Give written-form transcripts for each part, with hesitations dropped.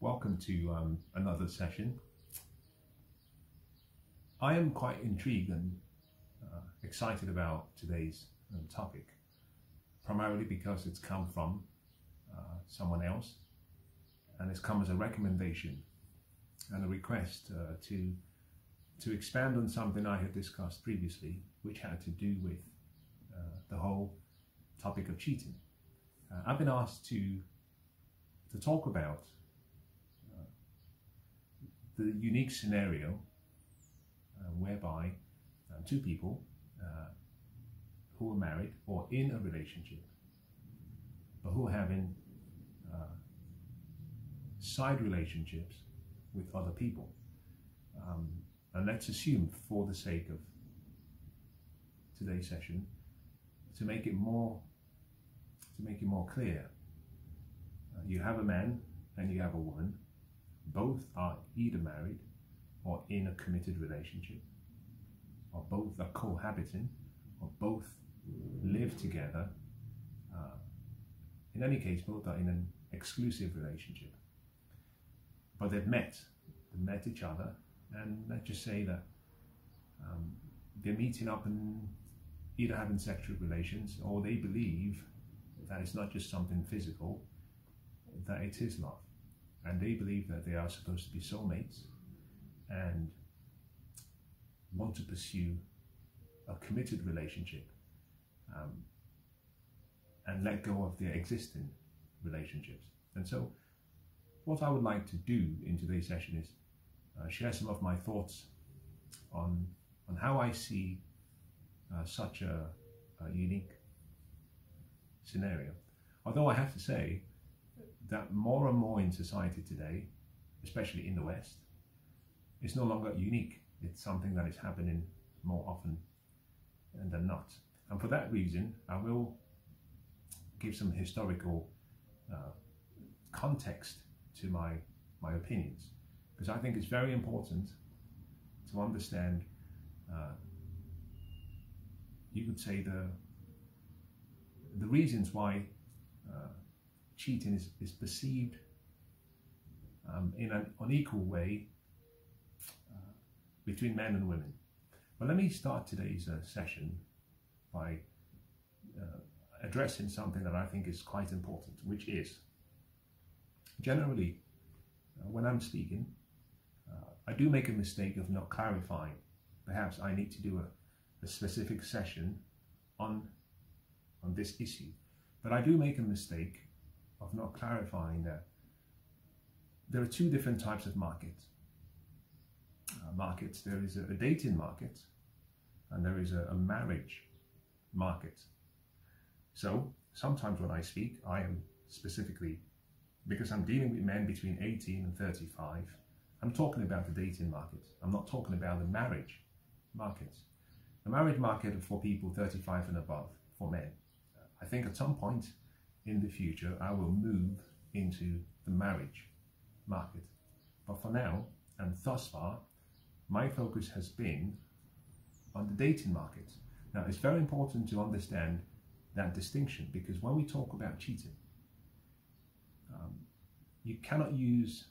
Welcome to another session. I am quite intrigued and excited about today's topic, primarily because it's come from someone else, and it's come as a recommendation and a request to expand on something I had discussed previously, which had to do with the whole topic of cheating. I've been asked to talk about the unique scenario whereby two people who are married or in a relationship, but who are having side relationships with other people. And let's assume, for the sake of today's session, to make it more clear, you have a man and you have a woman. Both are either married or in a committed relationship, or both are cohabiting, or both live together. In any case, both are in an exclusive relationship. But they've met each other, and let's just say that they're meeting up and either having sexual relations, or they believe that it's not just something physical, that it is love. And they believe that they are supposed to be soulmates and want to pursue a committed relationship and let go of their existing relationships. And so what I would like to do in today's session is share some of my thoughts on how I see such a unique scenario. Although I have to say that more and more in society today, especially in the West, it's no longer unique. It's something that is happening more often than not. And for that reason, I will give some historical context to my opinions, because I think it's very important to understand, you could say, the reasons why cheating is perceived in an unequal way between men and women. But let me start today's session by addressing something that I think is quite important, which is, generally, when I'm speaking, I do make a mistake of not clarifying. Perhaps I need to do a specific session on this issue. But I do make a mistake of not clarifying that there are two different types of markets. There is a dating market, and there is a marriage market. So sometimes when I speak, I am specifically, because I'm dealing with men between 18 and 35, I'm talking about the dating market. I'm not talking about the marriage market. The marriage market for people 35 and above, for men. I think at some point in the future I will move into the marriage market. But for now, and thus far, my focus has been on the dating market. Now, it's very important to understand that distinction, because when we talk about cheating, you cannot use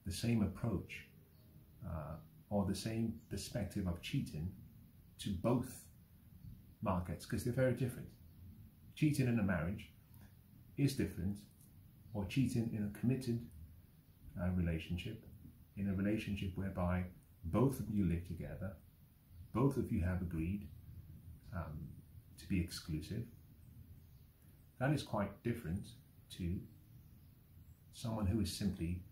the same approach or the same perspective of cheating to both markets, because they're very different. Cheating in a marriage is different, or cheating in a committed relationship, in a relationship whereby both of you live together, both of you have agreed to be exclusive. That is quite different to someone who is simply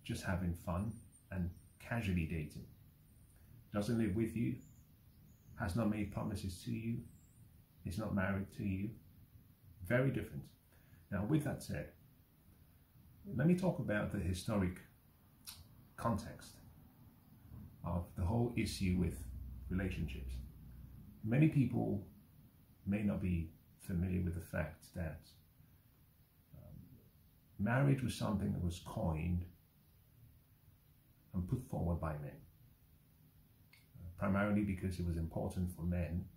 just having fun and casually dating. Doesn't live with you, has not made promises to you, is not married to you. Very different. Now, with that said, let me talk about the historic context of the whole issue with relationships. Many people may not be familiar with the fact that marriage was something that was coined and put forward by men, primarily because it was important for men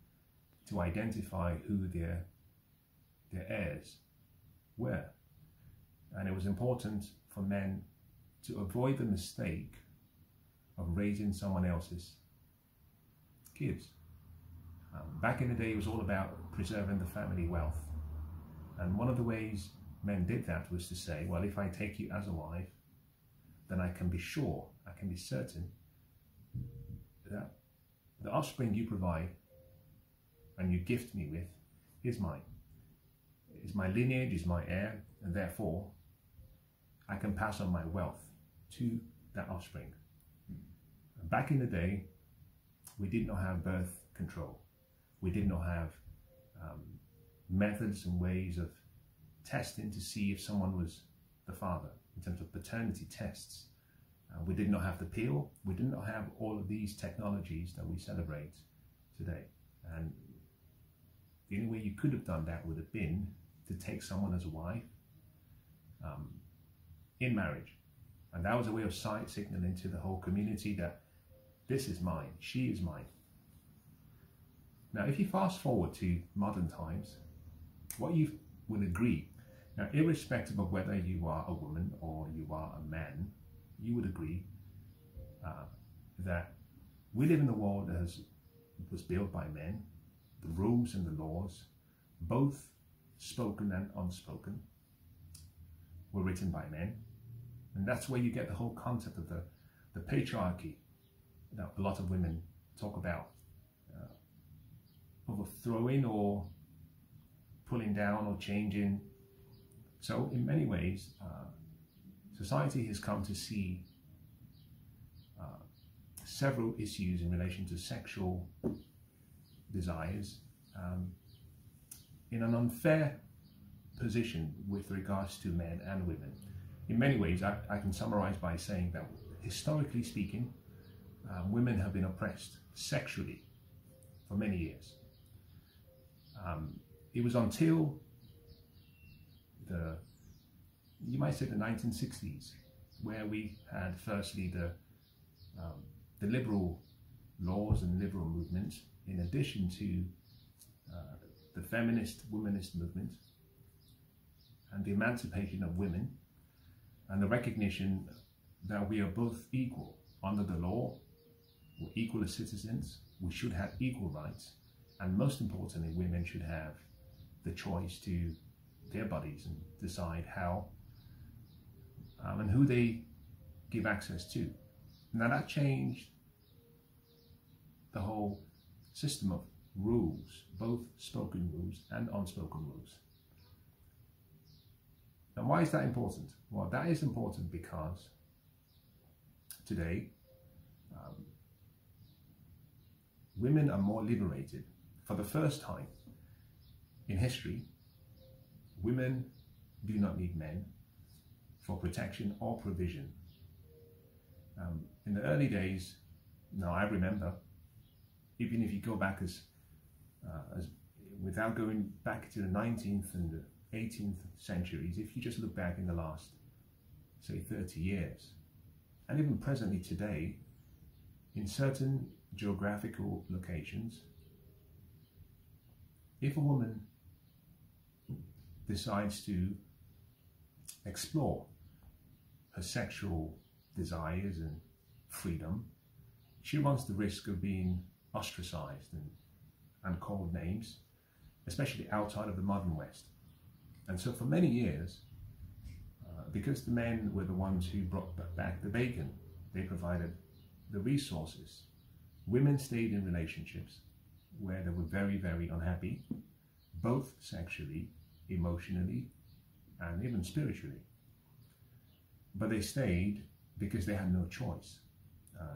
to identify who their heirs were. And it was important for men to avoid the mistake of raising someone else's kids. Back in the day, it was all about preserving the family wealth. And one of the ways men did that was to say, well, if I take you as a wife, then I can be sure, I can be certain that the offspring you provide and you gift me with is mine. Is my lineage, is my heir, and therefore I can pass on my wealth to that offspring. Back in the day, we did not have birth control. We did not have methods and ways of testing to see if someone was the father in terms of paternity tests. We did not have the pill. We did not have all of these technologies that we celebrate today. And the only way you could have done that would have been to take someone as a wife in marriage. And that was a way of signaling to the whole community that this is mine, she is mine. Now, if you fast forward to modern times, what you will agree, now irrespective of whether you are a woman or you are a man, you would agree that we live in a world that was built by men. The rules and the laws, both spoken and unspoken, were written by men. And that's where you get the whole concept of the patriarchy that a lot of women talk about, overthrowing or pulling down or changing. So in many ways, society has come to see several issues in relation to sexual desires in an unfair position with regards to men and women. In many ways, I can summarize by saying that historically speaking, women have been oppressed sexually for many years. It was until you might say the 1960s, where we had firstly the liberal laws and liberal movement, in addition to the feminist, womanist movement, and the emancipation of women, and the recognition that we are both equal under the law. We're equal as citizens, we should have equal rights, and most importantly, women should have the choice to their bodies and decide how and who they give access to. Now that changed the whole system of rules, both spoken rules and unspoken rules. And why is that important? Well, that is important because today women are more liberated. For the first time in history, women do not need men for protection or provision. In the early days, now I remember, even if you go back without going back to the 19th and the 18th centuries, if you just look back in the last, say, 30 years, and even presently today, in certain geographical locations, if a woman decides to explore her sexual desires and freedom, she runs the risk of being ostracized and called names, especially outside of the modern West. And so for many years, because the men were the ones who brought back the bacon, they provided the resources, women stayed in relationships where they were very, very unhappy, both sexually, emotionally, and even spiritually. But they stayed because they had no choice.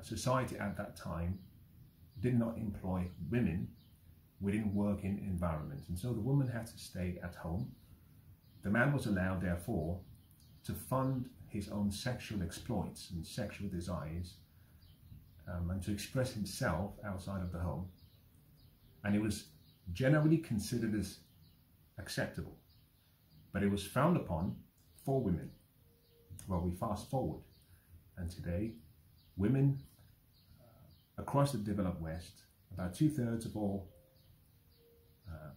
Society at that time did not employ women within working environments, and so the woman had to stay at home. The man was allowed, therefore, to fund his own sexual exploits and sexual desires, and to express himself outside of the home. And it was generally considered as acceptable, but it was frowned upon for women. Well, we fast forward, and today, women across the developed West, about 2/3 of all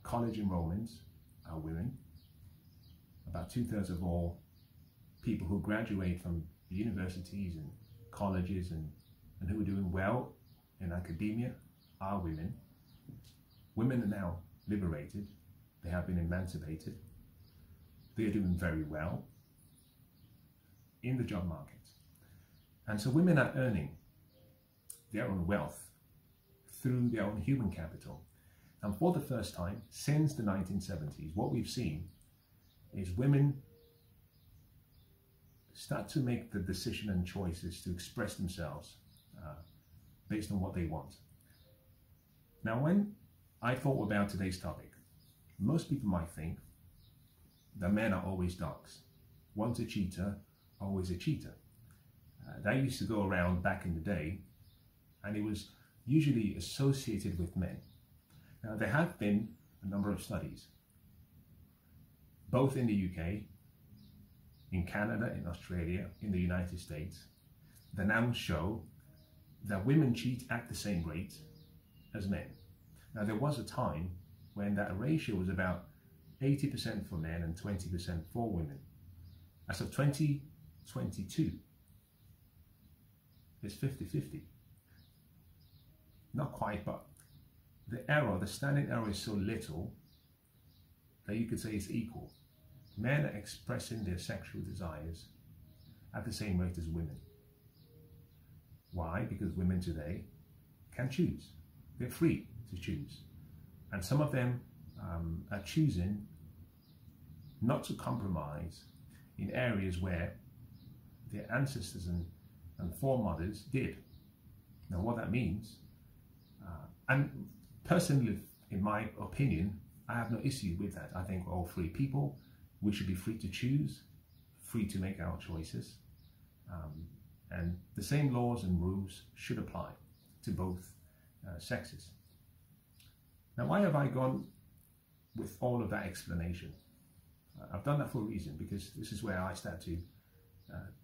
college enrollments are women. About 2/3 of all people who graduate from universities and colleges and who are doing well in academia are women. Women are now liberated. They have been emancipated. They are doing very well in the job market. And so women are earning their own wealth through their own human capital. And for the first time since the 1970s, what we've seen is women start to make the decision and choices to express themselves based on what they want. Now, when I thought about today's topic, most people might think that men are always dogs. Once a cheater, always a cheater. That used to go around back in the day, and it was usually associated with men. Now, there have been a number of studies, both in the UK, in Canada, in Australia, in the United States, that now show that women cheat at the same rate as men. Now, there was a time when that ratio was about 80% for men and 20% for women. As of 2022, it's 50-50. Not quite, but the error, the standing error is so little that you could say it's equal. Men are expressing their sexual desires at the same rate as women. Why? Because women today can choose. They're free to choose. And some of them are choosing not to compromise in areas where their ancestors and foremothers did. Now, what that means, and personally, in my opinion, I have no issue with that. I think we're all free people. We should be free to choose, free to make our choices. And the same laws and rules should apply to both sexes. Now, why have I gone with all of that explanation? I've done that for a reason, because this is where I start to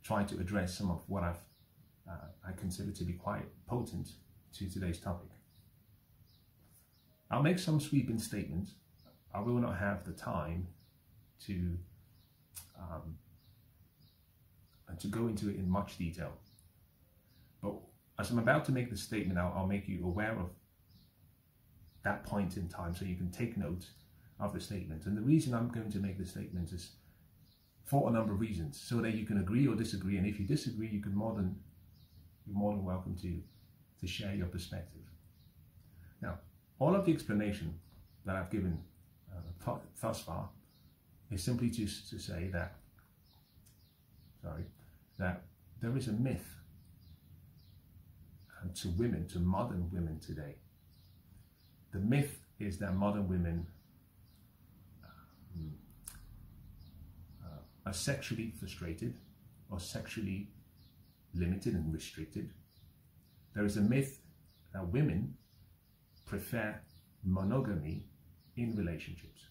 try to address some of what I consider to be quite potent to today's topic. I'll make some sweeping statements. I will not have the time to go into it in much detail. But as I'm about to make the statement, I'll make you aware of that point in time so you can take note of the statement. And the reason I'm going to make the statement is for a number of reasons, so that you can agree or disagree. And if you disagree, you're more than welcome to share your perspective. Now, all of the explanation that I've given thus far is simply to say that, that there is a myth to women, to modern women today. The myth is that modern women are sexually frustrated or sexually limited and restricted. There is a myth that women prefer monogamy in relationships.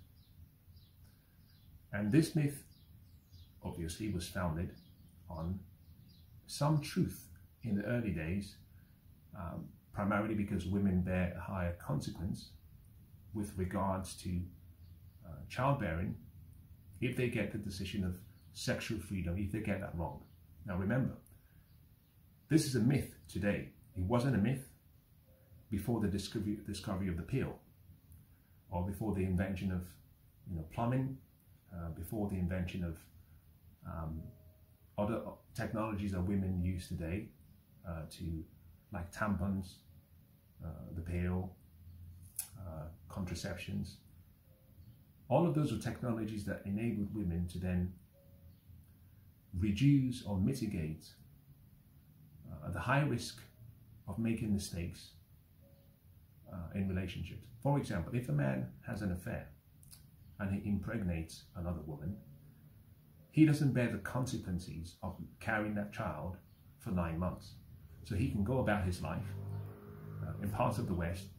And this myth obviously was founded on some truth in the early days, primarily because women bear a higher consequence with regards to childbearing if they get the decision of sexual freedom, if they get that wrong. Now remember, this is a myth today. It wasn't a myth before the discovery of the pill, or before the invention of plumbing, before the invention of other technologies that women use today, like tampons, the pill, contraceptions. All of those are technologies that enabled women to then reduce or mitigate the high risk of making mistakes in relationships. For example, if a man has an affair and he impregnates another woman, he doesn't bear the consequences of carrying that child for 9 months. So he can go about his life. In parts of the West,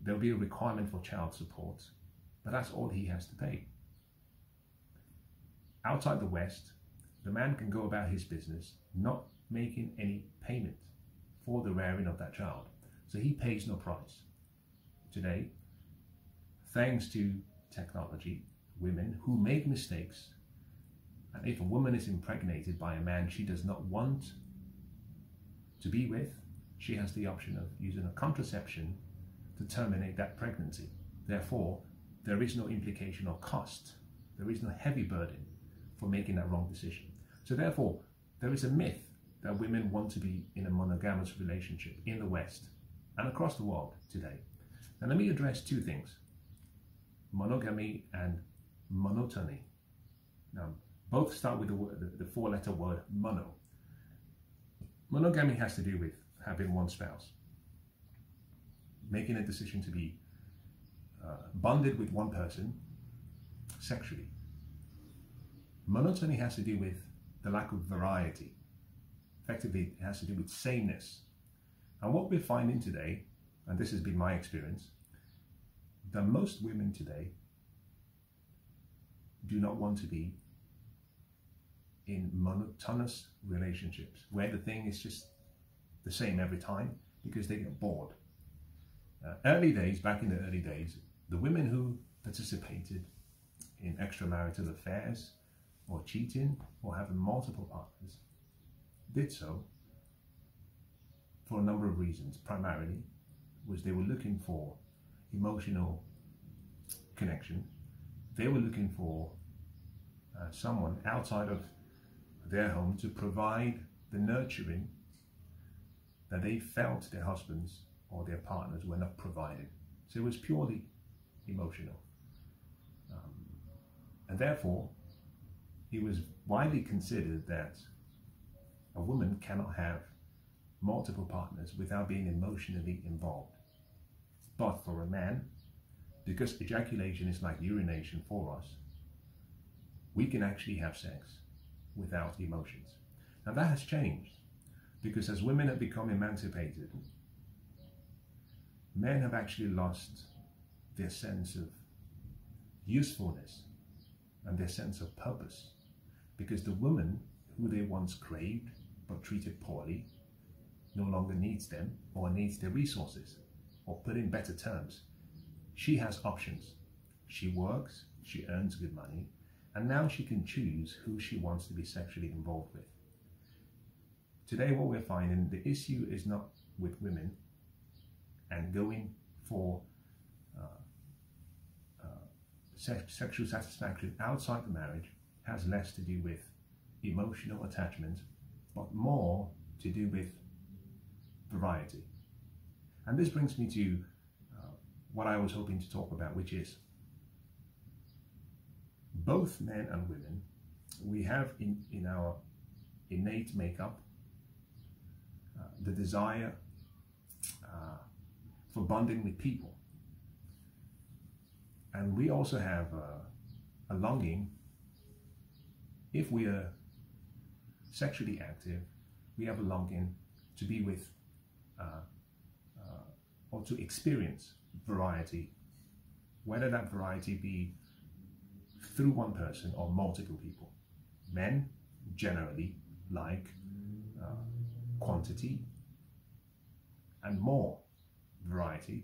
there'll be a requirement for child support, but that's all he has to pay. Outside the West, the man can go about his business not making any payment for the rearing of that child. So he pays no price. Today, thanks to technology, women who make mistakes And if a woman is impregnated by a man she does not want to be with, she has the option of using a contraception to terminate that pregnancy. Therefore, there is no implication or cost. There is no heavy burden for making that wrong decision. So therefore, there is a myth that women want to be in a monogamous relationship in the West and across the world today. Now let me address two things: monogamy and monotony. Now, both start with the four-letter word mono. Monogamy has to do with having one spouse, making a decision to be bonded with one person sexually. Monotony has to do with the lack of variety. Effectively, it has to do with sameness. And what we're finding today, and this has been my experience, that most women today do not want to be in monotonous relationships where the thing is just the same every time, because they get bored. Early days, back in the early days, the women who participated in extramarital affairs or cheating or having multiple partners did so for a number of reasons. Primarily was they were looking for emotional connection. They were looking for someone outside of their home to provide the nurturing that they felt their husbands or their partners were not providing. So it was purely emotional. And therefore, it was widely considered that a woman cannot have multiple partners without being emotionally involved. But for a man, because ejaculation is like urination for us, we can actually have sex without emotions. Now that has changed, because as women have become emancipated, men have actually lost their sense of usefulness and their sense of purpose, because the woman who they once craved but treated poorly no longer needs them or needs their resources, or put in better terms, she has options. She works, she earns good money, and now she can choose who she wants to be sexually involved with. Today what we're finding, the issue is not with women and going for sexual satisfaction outside the marriage. Has less to do with emotional attachment, but more to do with variety. And this brings me to what I was hoping to talk about, which is both men and women, we have in our innate makeup the desire for bonding with people. And we also have a longing, if we are sexually active, we have a longing to be with or to experience variety, whether that variety be through one person or multiple people. Men generally like quantity and more variety.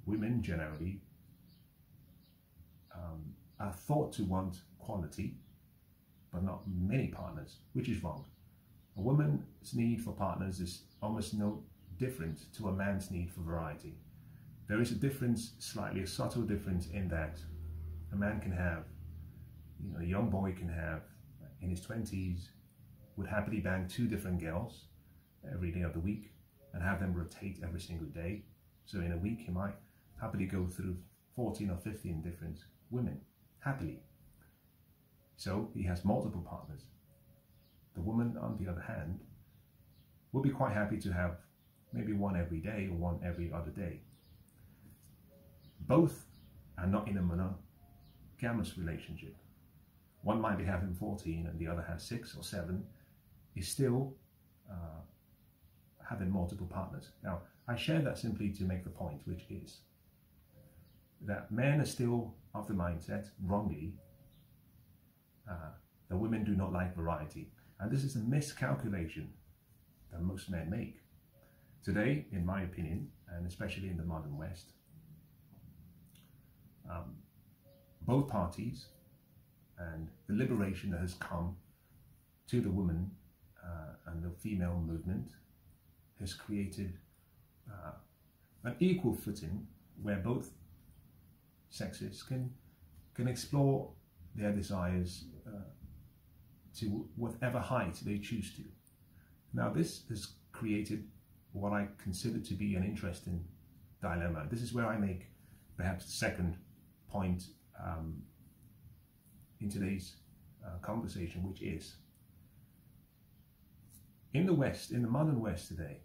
Women generally are thought to want quality but not many partners, which is wrong. A woman's need for partners is almost no different to a man's need for variety. There is a difference, slightly a subtle difference, in that a man can have, a young boy can have, in his 20s, would happily bang 2 different girls every day of the week and have them rotate every single day. So in a week he might happily go through 14 or 15 different women, happily. So he has multiple partners. The woman, on the other hand, will be quite happy to have maybe one every day or one every other day. Both are not in a monogamous relationship. One might be having 14 and the other has 6 or 7, is still having multiple partners. Now, I share that simply to make the point, which is that men are still of the mindset, wrongly, that women do not like variety. And this is a miscalculation that most men make. Today, in my opinion, and especially in the modern West, both parties and the liberation that has come to the woman and the female movement has created an equal footing where both sexes can explore their desires to whatever height they choose to. Now, this has created what I consider to be an interesting dilemma. This is where I make perhaps the second point in today's conversation, which is, in the West, in the modern West today,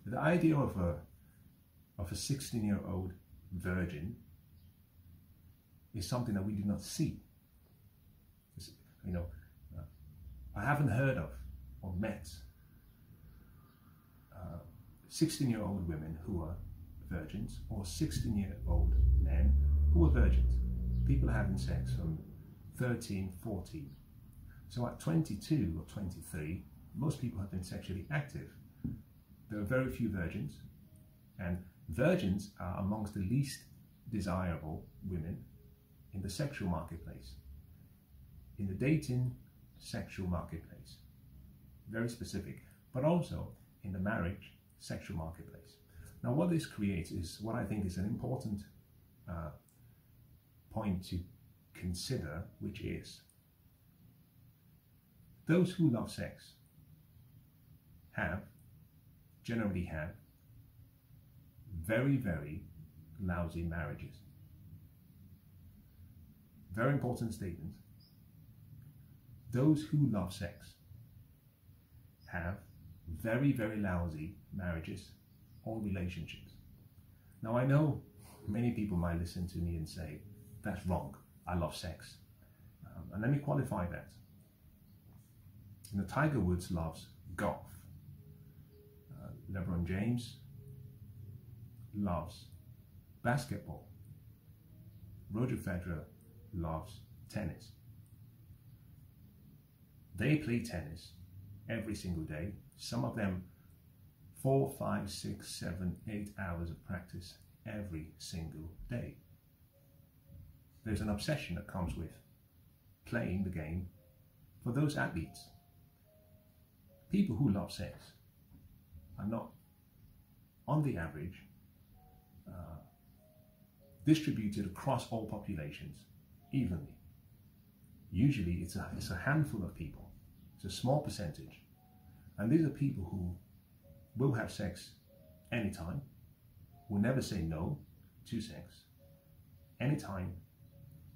the idea of a 16-year-old virgin is something that we do not see. I haven't heard of or met 16-year-old women who are virgins or 16-year-old men who are virgins. People are having sex from 13, 14. So at 22 or 23, most people have been sexually active. There are very few virgins, and virgins are amongst the least desirable women in the sexual marketplace, in the dating sexual marketplace, very specific, but also in the marriage sexual marketplace. Now, what this creates is what I think is an important point to consider, which is those who love sex generally have very, very lousy marriages. Very important statement. Those who love sex have very, very lousy marriages or relationships. Now, I know many people might listen to me and say, that's wrong, I love sex. And let me qualify that. Tiger Woods loves golf. LeBron James loves basketball. Roger Federer loves tennis. They play tennis every single day. Some of them 4, 5, 6, 7, 8 hours of practice every single day. There's an obsession that comes with playing the game for those athletes. People who love sex are not, on the average, distributed across all populations evenly. Usually it's a handful of people. It's a small percentage. And these are people who will have sex anytime, will never say no to sex, anytime,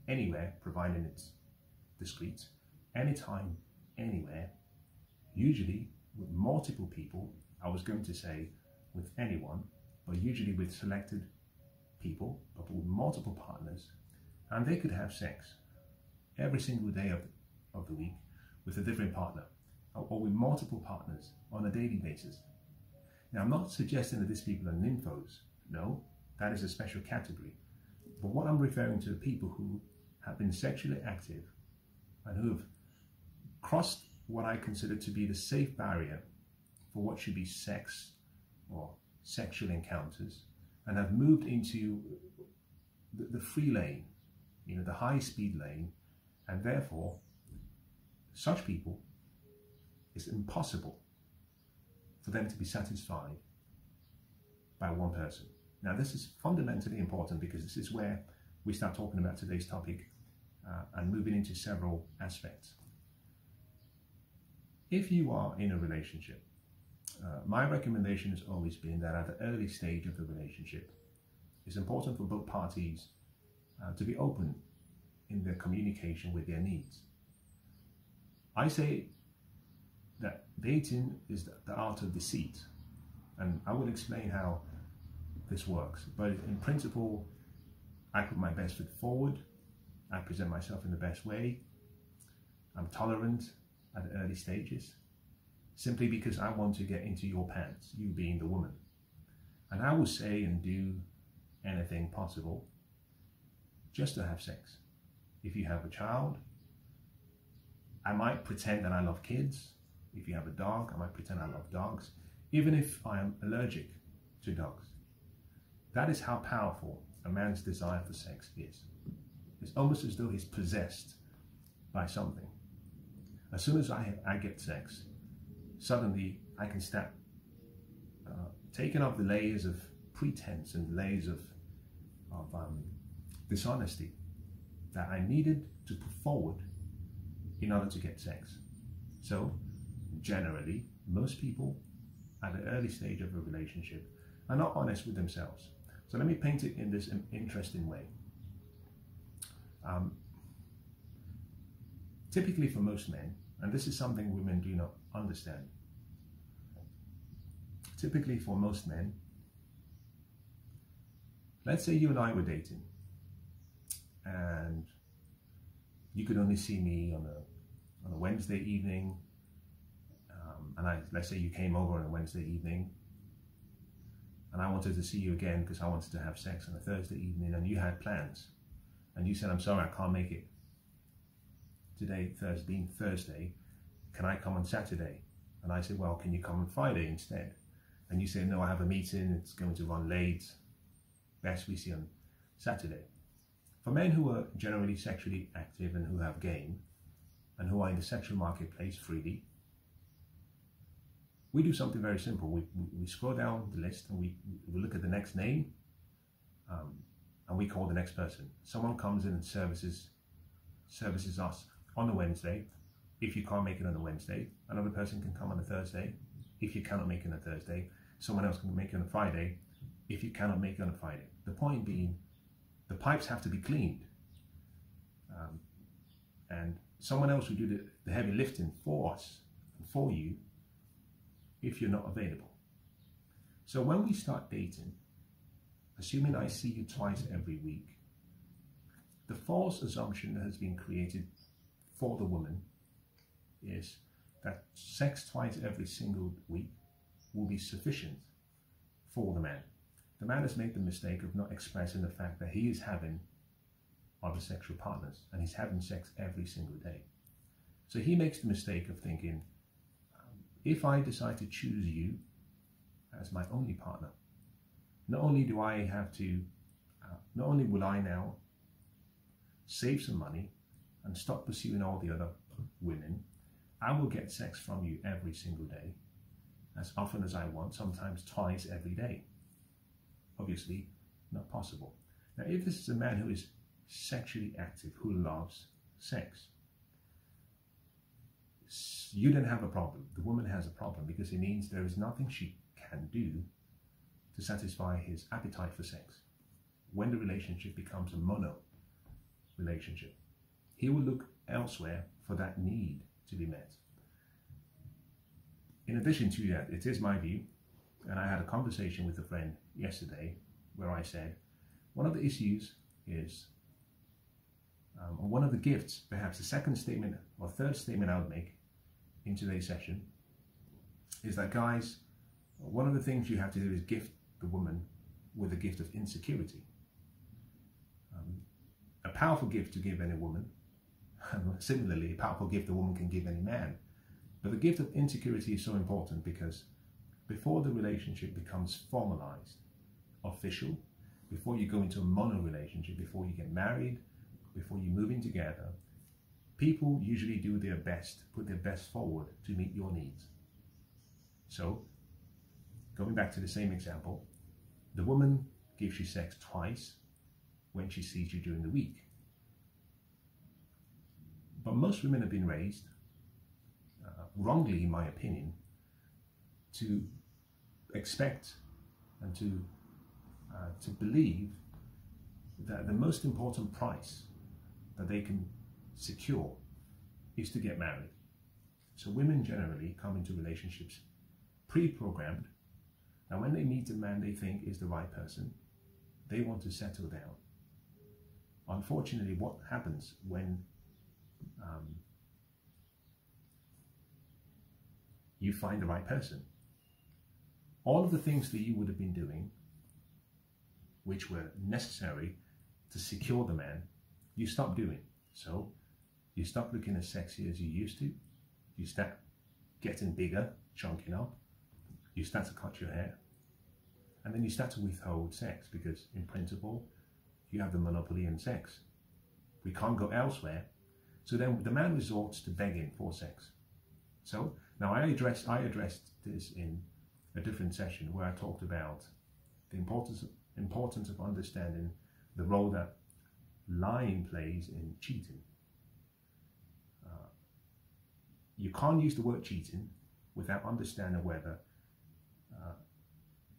anywhere, providing it's discreet, anytime, anywhere, usually with multiple people. I was going to say with anyone, but usually with selected people, but with multiple partners, and they could have sex every single day of the week with a different partner, or with multiple partners on a daily basis. Now, I'm not suggesting that these people are nymphos. No, that is a special category. But what I'm referring to are people who have been sexually active and who have crossed what I consider to be the safe barrier for what should be sex or sexual encounters, and have moved into the free lane, the high-speed lane, and therefore such people, it's impossible for them to be satisfied by one person. Now, this is fundamentally important because this is where we start talking about today's topic and moving into several aspects. If you are in a relationship, my recommendation has always been that at the early stage of the relationship, it's important for both parties to be open in their communication with their needs. I say that dating is the art of deceit, and I will explain how this works. But in principle, I put my best foot forward, I present myself in the best way, I'm tolerant at the early stages, simply because I want to get into your pants, you being the woman. And I will say and do anything possible just to have sex. If you have a child, I might pretend that I love kids. If you have a dog, I might pretend I love dogs, even if I am allergic to dogs. That is how powerful a man's desire for sex is. It's almost as though he's possessed by something. As soon as I get sex, suddenly I can start taking off the layers of pretense and layers of dishonesty that I needed to put forward in order to get sex. So generally, most people at the early stage of a relationship are not honest with themselves. So let me paint it in this interesting way. Typically for most men, and this is something women do not understand, typically for most men, let's say you and I were dating and you could only see me on a Wednesday evening, and let's say you came over on a Wednesday evening and I wanted to see you again because I wanted to have sex on a Thursday evening, and you had plans and you said, I'm sorry, I can't make it today, being Thursday, can I come on Saturday? And I said, well, can you come on Friday instead? And you said, no, I have a meeting, it's going to run late, best we see on Saturday. For men who are generally sexually active and who have game and who are in the sexual marketplace freely, we do something very simple. We scroll down the list and we look at the next name, and we call the next person. Someone comes in and services us on a Wednesday. If you can't make it on a Wednesday, another person can come on a Thursday. If you cannot make it on a Thursday, someone else can make it on a Friday. If you cannot make it on a Friday. The point being, the pipes have to be cleaned. And someone else will do the heavy lifting for us and for you if you're not available. So when we start dating, assuming I see you twice every week, the false assumption that has been created for the woman is that sex twice every single week will be sufficient for the man. The man has made the mistake of not expressing the fact that he is having other sexual partners and he's having sex every single day. So he makes the mistake of thinking, if I decide to choose you as my only partner, not only will I now save some money and stop pursuing all the other women, I will get sex from you every single day, as often as I want, sometimes twice every day. Obviously, not possible. Now, if this is a man who is sexually active, who loves sex, you don't have a problem. The woman has a problem because it means there is nothing she can do to satisfy his appetite for sex. When the relationship becomes a mono relationship, he will look elsewhere for that need to be met. In addition to that, it is my view, and I had a conversation with a friend yesterday where I said, one of the issues is, or one of the gifts, perhaps the second statement or third statement I would make in today's session, is that, guys, one of the things you have to do is gift the woman with the gift of insecurity. A powerful gift to give any woman, similarly, a powerful gift a woman can give any man. But the gift of insecurity is so important because before the relationship becomes formalized, official, before you go into a mono relationship, before you get married, before you move in together, people usually do their best, put their best forward to meet your needs. So, going back to the same example, the woman gives you sex twice when she sees you during the week. But most women have been raised, wrongly in my opinion, to expect and to believe that the most important price that they can secure is to get married. So women generally come into relationships pre-programmed, and when they meet a man they think is the right person, they want to settle down. Unfortunately, what happens when you find the right person? All of the things that you would have been doing, which were necessary to secure the man, you stop doing. So you stop looking as sexy as you used to. You start getting bigger, chunking up. You start to cut your hair. And then you start to withhold sex because, in principle, you have the monopoly in sex. we can't go elsewhere. So then the man resorts to begging for sex. So now I addressed this in a different session where I talked about the importance of understanding the role that lying plays in cheating. You can't use the word cheating without understanding whether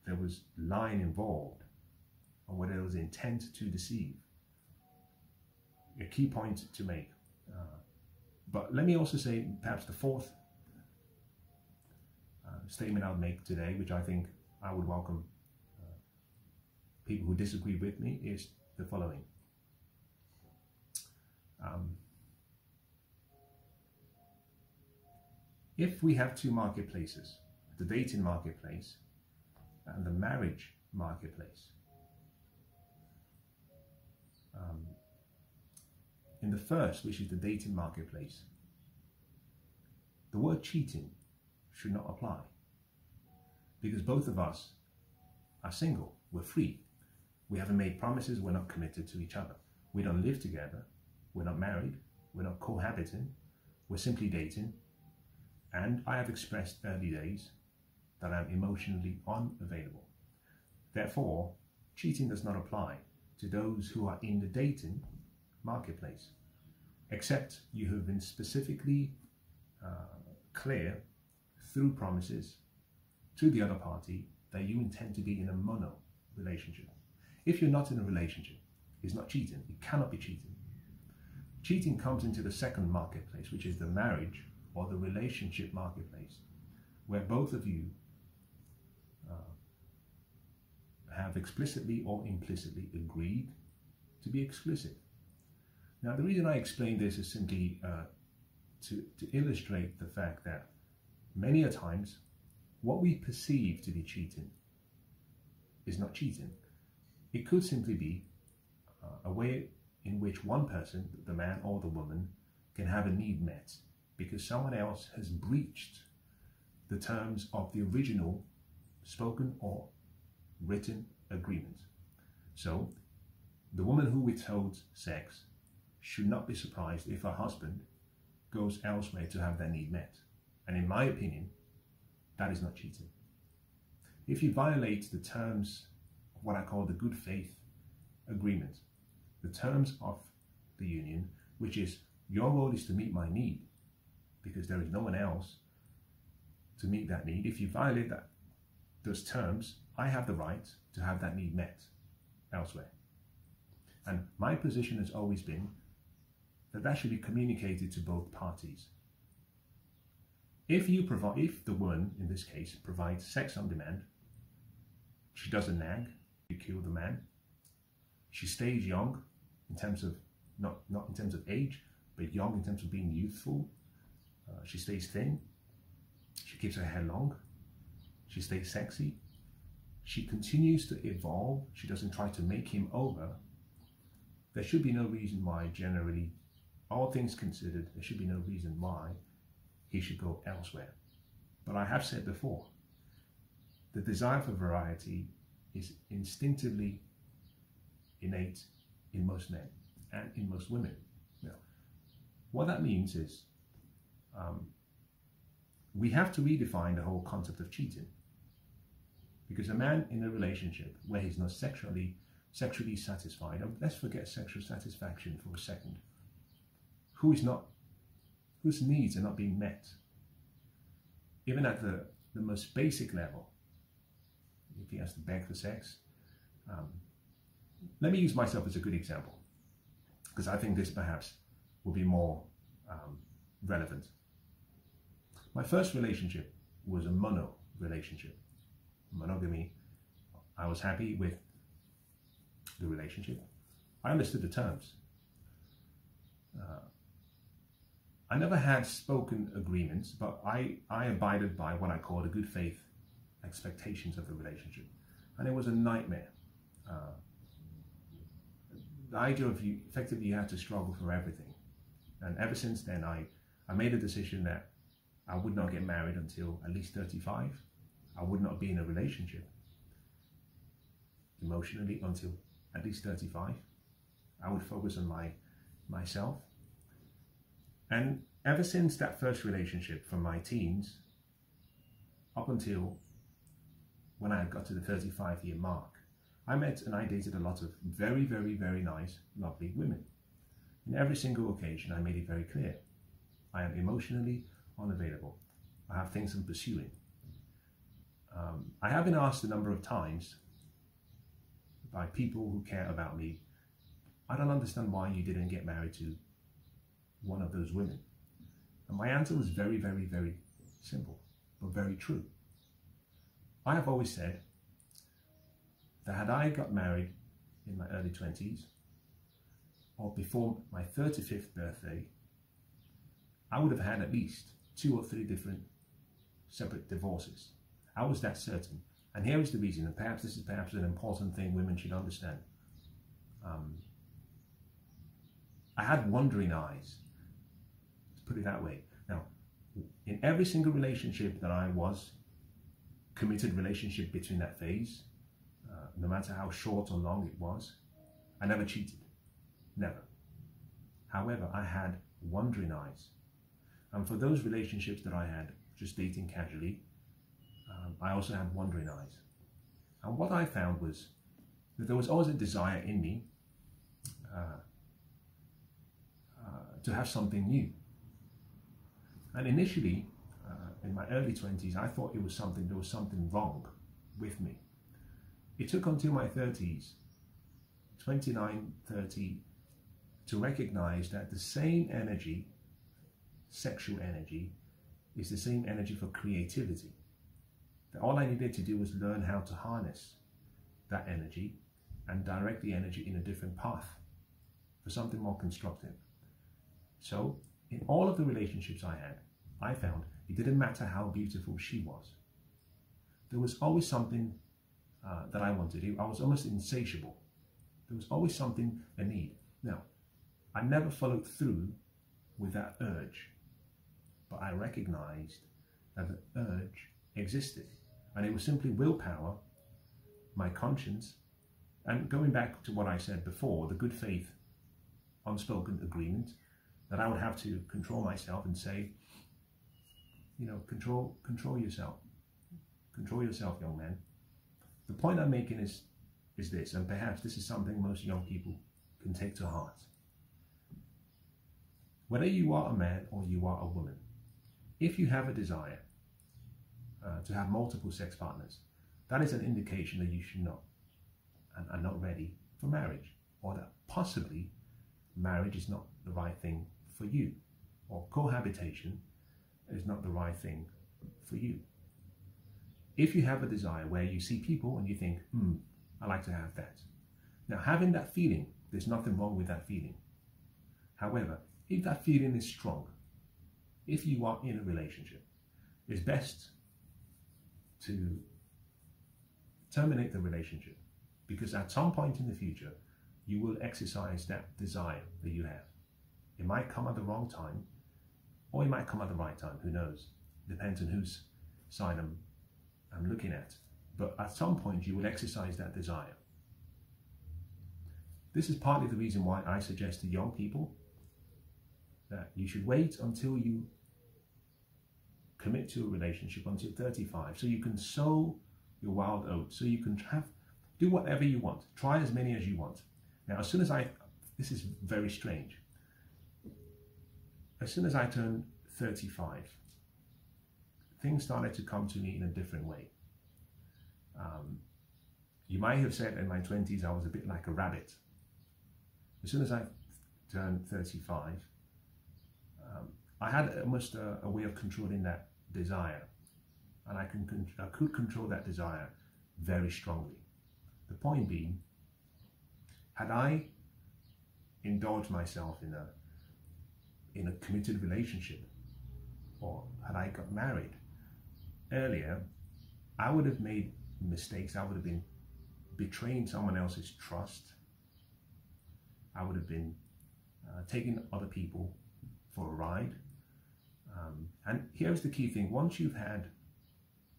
there was lying involved or whether there was intent to deceive. A key point to make. But let me also say perhaps the fourth statement I would make today, which I think I would welcome people who disagree with me, is the following. If we have two marketplaces, the dating marketplace and the marriage marketplace, in the first, which is the dating marketplace, the word cheating should not apply, because both of us are single, we're free, we haven't made promises, we're not committed to each other, we don't live together, we're not married, we're not cohabiting, we're simply dating, and I have expressed early days that I'm emotionally unavailable. Therefore, cheating does not apply to those who are in the dating marketplace, except you have been specifically clear through promises to the other party that you intend to be in a mono relationship. If you're not in a relationship, it's not cheating. It cannot be cheating. Cheating comes into the second marketplace, which is the marriage or the relationship marketplace, where both of you have explicitly or implicitly agreed to be exclusive. Now, the reason I explain this is simply to illustrate the fact that many a times what we perceive to be cheating is not cheating. It could simply be a way in which one person, the man or the woman, can have a need met because someone else has breached the terms of the original spoken or written agreement. So the woman who withholds sex should not be surprised if her husband goes elsewhere to have that need met. And in my opinion, that is not cheating. If you violate the terms of what I call the good faith agreement, the terms of the union, which is your role is to meet my need because there is no one else to meet that need. If you violate those terms, I have the right to have that need met elsewhere. And my position has always been that should be communicated to both parties. If the woman, in this case, provides sex on demand, she doesn't nag, you kill the man, she stays young in terms of, not in terms of age, but young in terms of being youthful, she stays thin, she keeps her hair long, she stays sexy, she continues to evolve, she doesn't try to make him over, there should be no reason why, generally, all things considered, there should be no reason why he should go elsewhere. But I have said before, the desire for variety is instinctively innate in most men and in most women. Now, what that means is we have to redefine the whole concept of cheating. Because a man in a relationship where he's not sexually satisfied, and let's forget sexual satisfaction for a second, whose needs are not being met, even at the most basic level, if he has to beg for sex. Let me use myself as a good example, because I think this perhaps will be more relevant. My first relationship was a mono relationship. Monogamy. I was happy with the relationship. I understood the terms. I never had spoken agreements, but I abided by what I call the good faith expectations of the relationship. And it was a nightmare. The idea of you had to struggle for everything. And ever since then, I made a decision that I would not get married until at least 35. I would not be in a relationship emotionally until at least 35. I would focus on my myself. And ever since that first relationship, from my teens up until when I got to the 35-year mark, I met and I dated a lot of very, very, very nice, lovely women. In every single occasion, I made it very clear. I am emotionally unavailable. I have things I'm pursuing. I have been asked a number of times by people who care about me, I don't understand why you didn't get married to one of those women. And my answer was very, very, very simple, but very true. I have always said that had I got married in my early 20s or before my 35th birthday, I would have had at least 2 or 3 different separate divorces. I was that certain. And here is the reason, and perhaps this is perhaps an important thing women should understand. I had wandering eyes, let's put it that way. Now, in every single relationship that I was, committed relationship between that phase, no matter how short or long it was, I never cheated, never. However, I had wandering eyes. And for those relationships that I had, just dating casually, I also had wandering eyes. And what I found was that there was always a desire in me to have something new. And initially, in my early 20s, I thought there was something wrong with me. It took until my 30s, 29, 30, to recognize that the same energy, sexual energy, is the same energy for creativity. That all I needed to do was learn how to harness that energy and direct the energy in a different path for something more constructive. So, in all of the relationships I had, I found it didn't matter how beautiful she was. There was always something that I wanted to do. I was almost insatiable. There was always something, a need. Now, I never followed through with that urge, but I recognized that the urge existed. And it was simply willpower, my conscience, and going back to what I said before, the good faith, unspoken agreement, that I would have to control myself and say, you know, control yourself. Control yourself, young man. The point I'm making is this, and perhaps this is something most young people can take to heart. Whether you are a man or you are a woman, if you have a desire to have multiple sex partners, that is an indication that you should not and are not ready for marriage, or that possibly marriage is not the right thing for you, or cohabitation is not the right thing for you. If you have a desire where you see people and you think, I like to have that. Now, having that feeling, there's nothing wrong with that feeling. However, if that feeling is strong, if you are in a relationship, it's best to terminate the relationship, because at some point in the future, you will exercise that desire that you have. It might come at the wrong time, or it might come at the right time, who knows? Depends on whose side I'm looking at. But at some point, you will exercise that desire. This is partly the reason why I suggest to young people that you should wait until you commit to a relationship until 35, so you can sow your wild oats, so you can do whatever you want, try as many as you want. Now, this is very strange. As soon as I turned 35, things started to come to me in a different way. You might have said in my 20s I was a bit like a rabbit. As soon as I turned 35, I had almost a way of controlling that desire, and I could control that desire very strongly. The point being, had I indulged myself in a committed relationship, or had I got married earlier, I would have made mistakes. I would have been betraying someone else's trust. I would have been taking other people for a ride. And here's the key thing. Once you've had,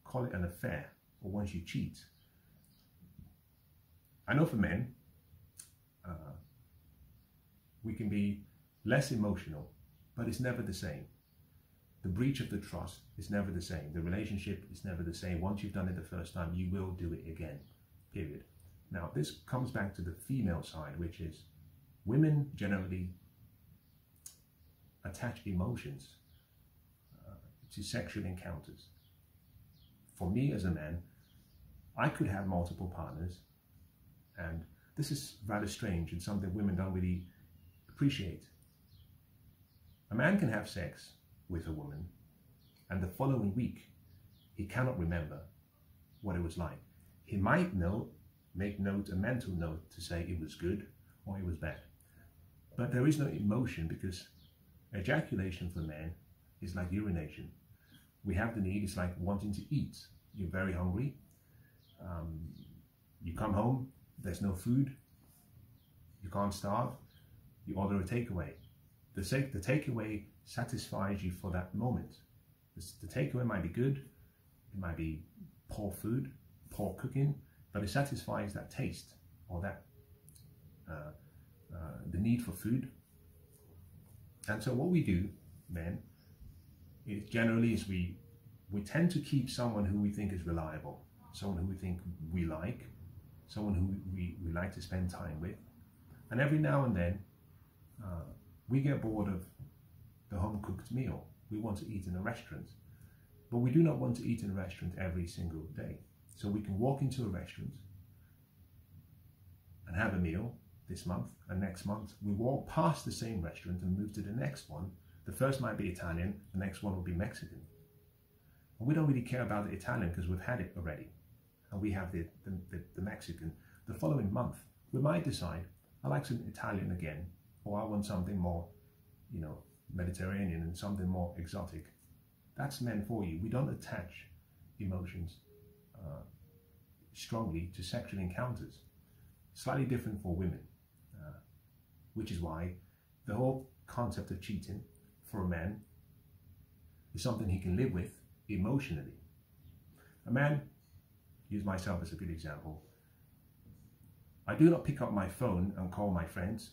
call it an affair, or once you cheat, I know for men, we can be less emotional, but it's never the same. The breach of the trust is never the same. The relationship is never the same. Once you've done it the first time, you will do it again, period. Now, this comes back to the female side, which is women generally attach emotions to sexual encounters. For me as a man, I could have multiple partners, and this is rather strange and something women don't really appreciate. A man can have sex with a woman, and the following week, he cannot remember what it was like. He might make a mental note to say it was good or it was bad. But there is no emotion, because ejaculation for men is like urination. We have the need, it's like wanting to eat. You're very hungry. You come home, there's no food. You can't starve. You order a takeaway. The takeaway satisfies you for that moment. The takeaway might be good. It might be poor food, poor cooking, but it satisfies that taste or that the need for food. And so what we do then is generally we tend to keep someone who we think is reliable, someone who we think we like, someone who we like to spend time with. And every now and then we get bored of the home-cooked meal. We want to eat in a restaurant, but we do not want to eat in a restaurant every single day. So we can walk into a restaurant and have a meal this month, and next month we walk past the same restaurant and move to the next one. The first might be Italian, the next one will be Mexican. And we don't really care about the Italian because we've had it already, and we have the Mexican. The following month we might decide, I like some Italian again, or I want something more, Mediterranean and something more exotic. That's meant for you. We don't attach emotions strongly to sexual encounters. Slightly different for women, which is why the whole concept of cheating for a man is something he can live with emotionally. A man, use myself as a good example, I do not pick up my phone and call my friends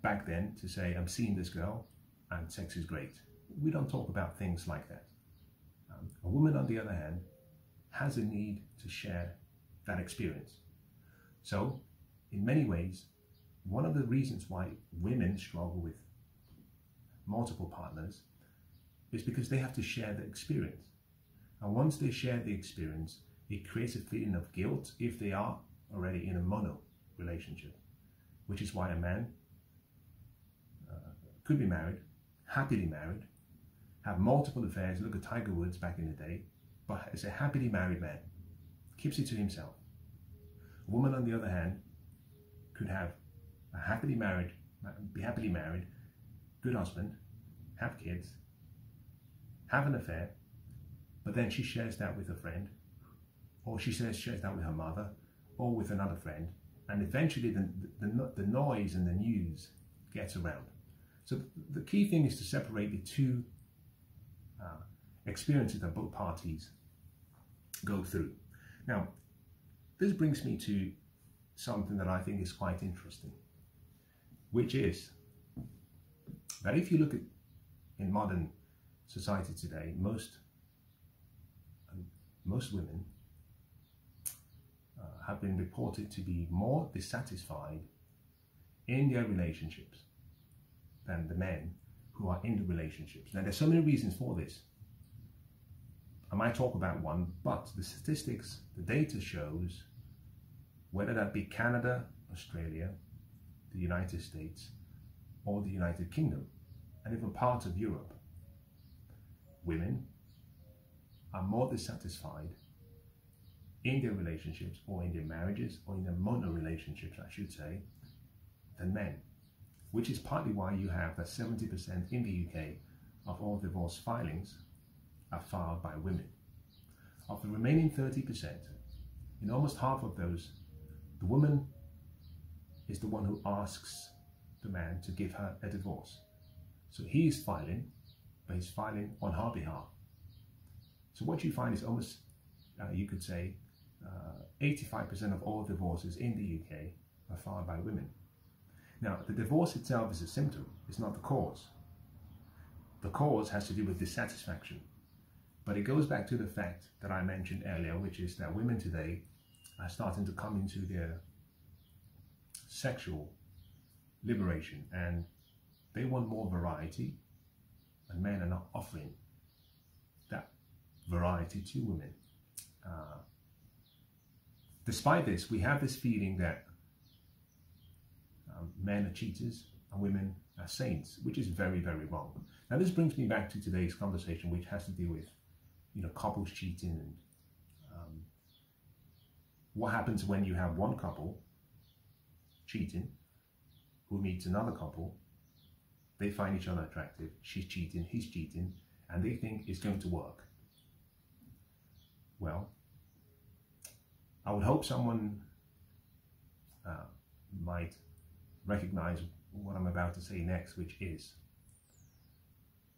back then to say, I'm seeing this girl and sex is great. We don't talk about things like that. A woman, on the other hand, has a need to share that experience. So, in many ways, one of the reasons why women struggle with multiple partners is because they have to share the experience. And once they share the experience, it creates a feeling of guilt if they are already in a mono relationship, which is why a man could be married, happily married, have multiple affairs. Look at Tiger Woods back in the day, but is a happily married man, keeps it to himself. A woman, on the other hand, could have be happily married, good husband, have kids, have an affair, but then she shares that with a friend, or she shares that with her mother, or with another friend, and eventually the noise and the news gets around. So the key thing is to separate the two experiences that both parties go through. Now, this brings me to something that I think is quite interesting, which is that if you look at in modern society today, most women have been reported to be more dissatisfied in their relationships than the men who are in the relationships. Now, there's so many reasons for this. I might talk about one, but the statistics, the data shows, whether that be Canada, Australia, the United States, or the United Kingdom, and even parts of Europe, women are more dissatisfied in their relationships, or in their marriages, or in their mono relationships, I should say, than men, which is partly why you have that 70% in the UK of all divorce filings are filed by women. Of the remaining 30%, in almost half of those, the woman is the one who asks the man to give her a divorce. So he is filing, but he's filing on her behalf. So what you find is almost, you could say, 85% of all divorces in the UK are filed by women. Now, the divorce itself is a symptom, it's not the cause. The cause has to do with dissatisfaction. But it goes back to the fact that I mentioned earlier, which is that women today are starting to come into their sexual liberation, and they want more variety, and men are not offering that variety to women. Despite this, we have this feeling that men are cheaters and women are saints, which is very, very wrong. Now, this brings me back to today's conversation, which has to do with, couples cheating and what happens when you have one couple cheating who meets another couple. They find each other attractive. She's cheating, he's cheating, and they think it's going to work. Well, I would hope someone might recognize what I'm about to say next, which is,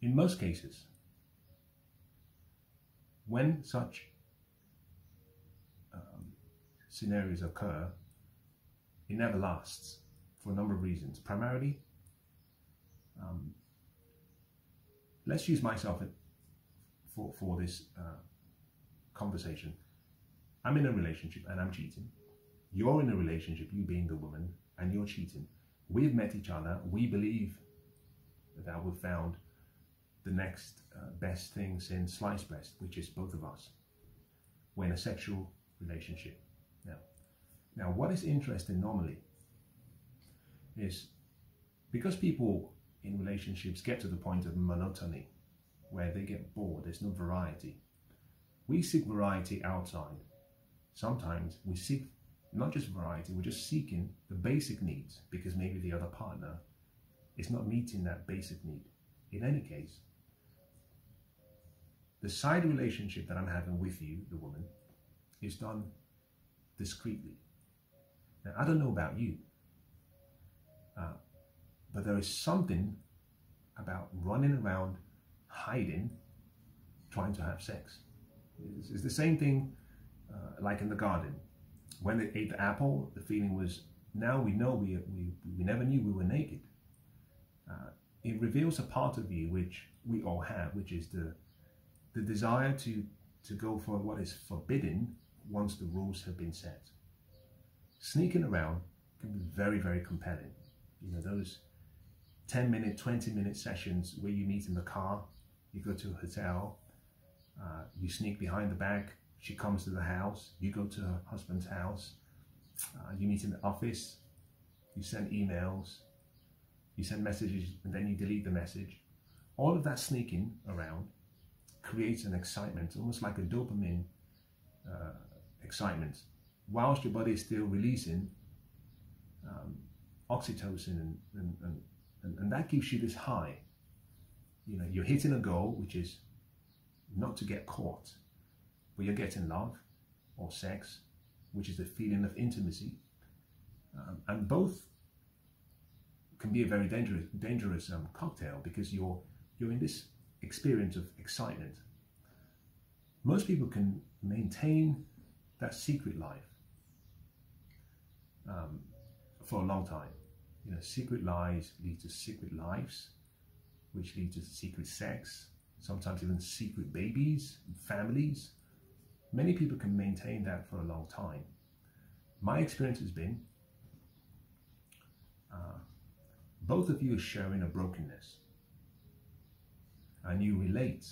in most cases, when such scenarios occur, it never lasts for a number of reasons. Primarily, let's use myself for this conversation. I'm in a relationship and I'm cheating. You're in a relationship, you being the woman, and you're cheating. We've met each other. We believe that we've found the next best thing since sliced bread, which is both of us. We're in a sexual relationship. Now, what is interesting normally is because people in relationships get to the point of monotony, where they get bored, there's no variety. We seek variety outside. Sometimes we seek not just variety, we're just seeking the basic needs because maybe the other partner is not meeting that basic need. In any case, the side relationship that I'm having with you, the woman, is done discreetly. Now, I don't know about you, but there is something about running around, hiding, trying to have sex. It's the same thing like in the garden. When they ate the apple, the feeling was, now we know we never knew we were naked. It reveals a part of you which we all have, which is the desire to go for what is forbidden once the rules have been set. Sneaking around can be very, very compelling. Those 10-minute, 20-minute sessions where you meet in the car, you go to a hotel, you sneak behind the back, she comes to the house, you go to her husband's house, you meet in the office, you send emails, you send messages, and then you delete the message. All of that sneaking around creates an excitement, almost like a dopamine excitement, whilst your body is still releasing oxytocin, and that gives you this high. You're hitting a goal, which is not to get caught, but you're getting love or sex, which is the feeling of intimacy, and both can be a very dangerous cocktail, because you're in this experience of excitement. Most people can maintain that secret life for a long time. Secret lies lead to secret lives, which lead to secret sex, sometimes even secret babies, families. Many people can maintain that for a long time. My experience has been both of you are sharing a brokenness, and you relate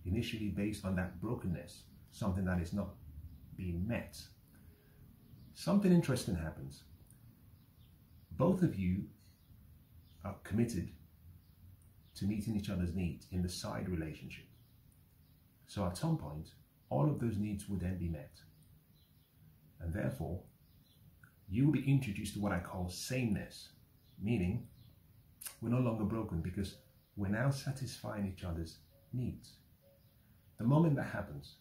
initially based on that brokenness, something that is not being met. Something interesting happens. Both of you are committed to meeting each other's needs in the side relationship. So at some point, all of those needs will then be met. And therefore, you will be introduced to what I call sameness, meaning we're no longer broken because we're now satisfying each other's needs. The moment that happens,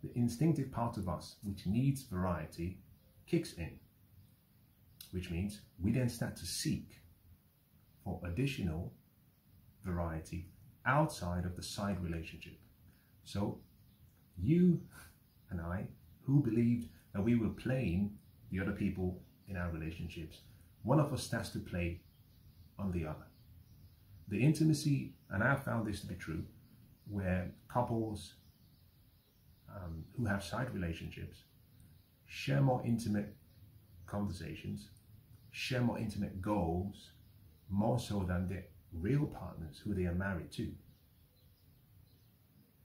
the instinctive part of us, which needs variety, kicks in, which means we then start to seek for additional variety outside of the side relationship. So you and I, who believed that we were playing the other people in our relationships, one of us has to play on the other. The intimacy, and I have found this to be true, where couples who have side relationships share more intimate conversations, share more intimate goals, more so than their real partners who they are married to.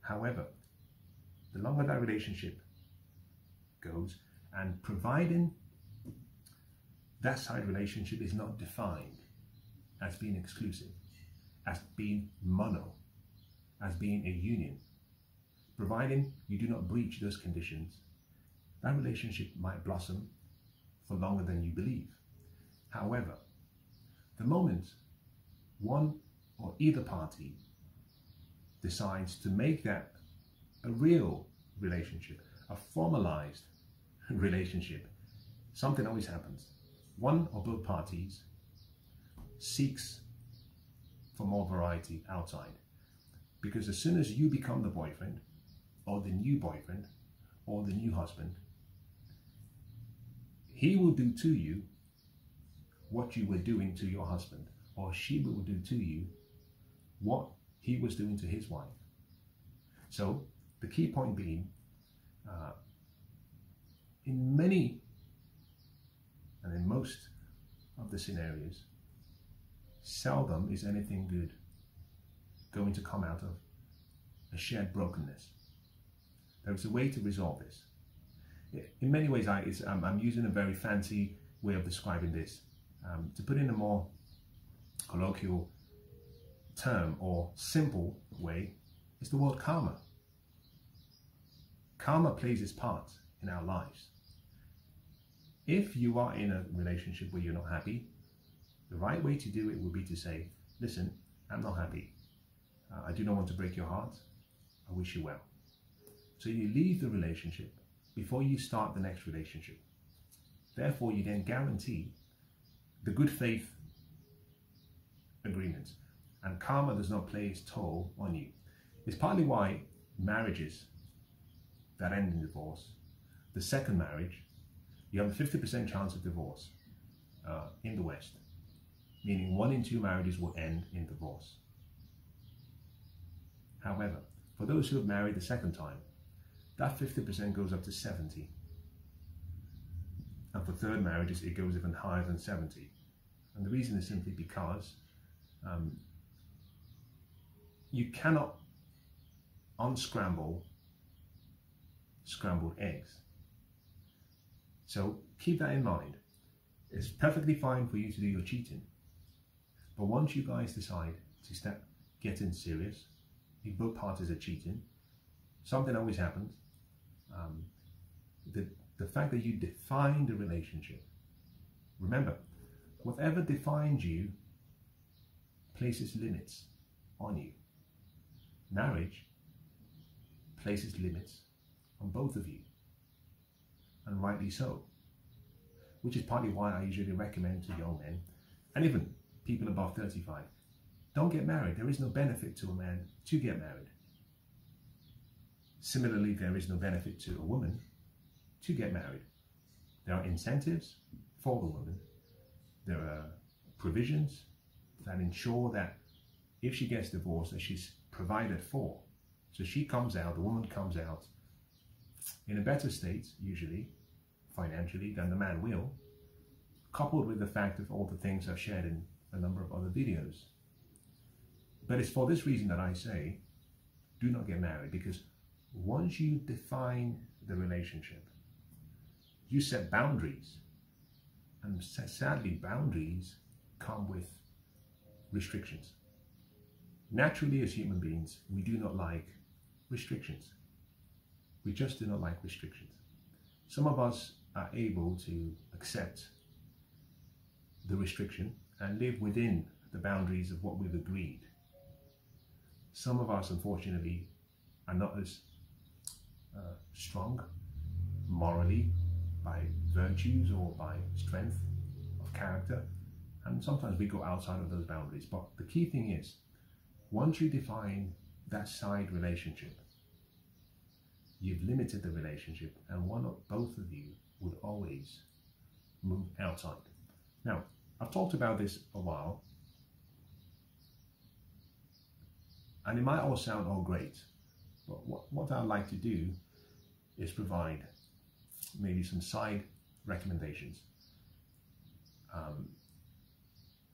However, the longer that relationship goes, and providing that side relationship is not defined as being exclusive, as being mono, as being a union, providing you do not breach those conditions, that relationship might blossom for longer than you believe. However, the moment one or either party decides to make that a real relationship, a formalized relationship, something always happens. One or both parties seeks for more variety outside. Because as soon as you become the boyfriend, or the new boyfriend, or the new husband, he will do to you what you were doing to your husband, or she will do to you what he was doing to his wife. So the key point being, in many and in most of the scenarios, seldom is anything good going to come out of a shared brokenness. There is a way to resolve this. In many ways, I'm using a very fancy way of describing this. To put in a more colloquial term or simple way, is the word karma. Karma plays its part in our lives. If you are in a relationship where you're not happy, the right way to do it would be to say, listen, I'm not happy. I do not want to break your heart. I wish you well. So you leave the relationship before you start the next relationship. Therefore, you then guarantee the good faith agreements, and karma does not play its toll on you. It's partly why marriages that end in divorce, the second marriage, you have a 50% chance of divorce in the West, meaning 1 in 2 marriages will end in divorce. However, for those who have married the second time, that 50% goes up to 70. And for third marriages, it goes even higher than 70. And the reason is simply because you cannot unscramble scrambled eggs. So keep that in mind. It's perfectly fine for you to do your cheating. But once you guys decide to start getting serious, if both parties are cheating, something always happens. The fact that you define the relationship. Remember, whatever defines you places limits on you. Marriage places limits on both of you, and rightly so. Which is partly why I usually recommend to young men, and even people above 35, don't get married. There is no benefit to a man to get married. Similarly, there is no benefit to a woman to get married. There are incentives for the woman. There are provisions that ensure that if she gets divorced, that she's provided for. So she comes out, the woman comes out in a better state, usually, financially, than the man will, coupled with the fact of all the things I've shared in a number of other videos. But it's for this reason that I say, do not get married, because once you define the relationship, you set boundaries. And sadly, boundaries come with restrictions. Naturally, as human beings, we do not like restrictions. We just do not like restrictions. Some of us are able to accept the restriction and live within the boundaries of what we've agreed. Some of us, unfortunately, are not as strong morally, by virtues or by strength of character, and sometimes we go outside of those boundaries. But the key thing is, once you define that side relationship, you've limited the relationship, and one or both of you would always move outside. Now, I've talked about this a while, and it might all sound all great, but what I'd like to do is provide maybe some side recommendations.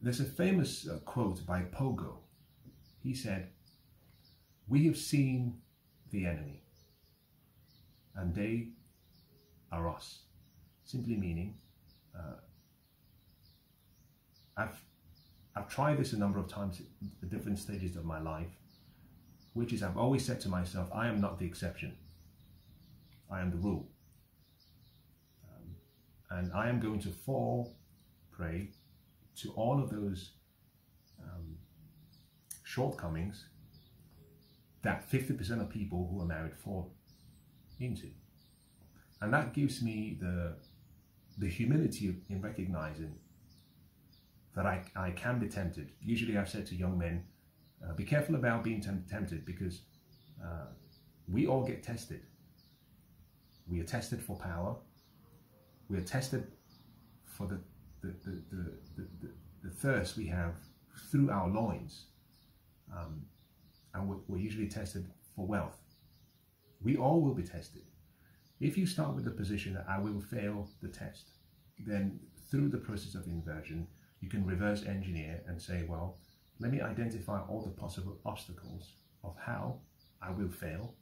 There's a famous quote by Pogo. He said, "We have seen the enemy, and they are us." Simply meaning, I've tried this a number of times at different stages of my life, which is I've always said to myself, I am not the exception. I am the rule. And I am going to fall prey to all of those shortcomings that 50% of people who are married fall into. And that gives me the humility in recognizing that I can be tempted. Usually I've said to young men, be careful about being tempted, because we all get tested. We are tested for power. We are tested for the thirst we have through our loins. And we're usually tested for wealth. We all will be tested. If you start with the position that I will fail the test, then through the process of inversion, you can reverse engineer and say, well, let me identify all the possible obstacles of how I will fail,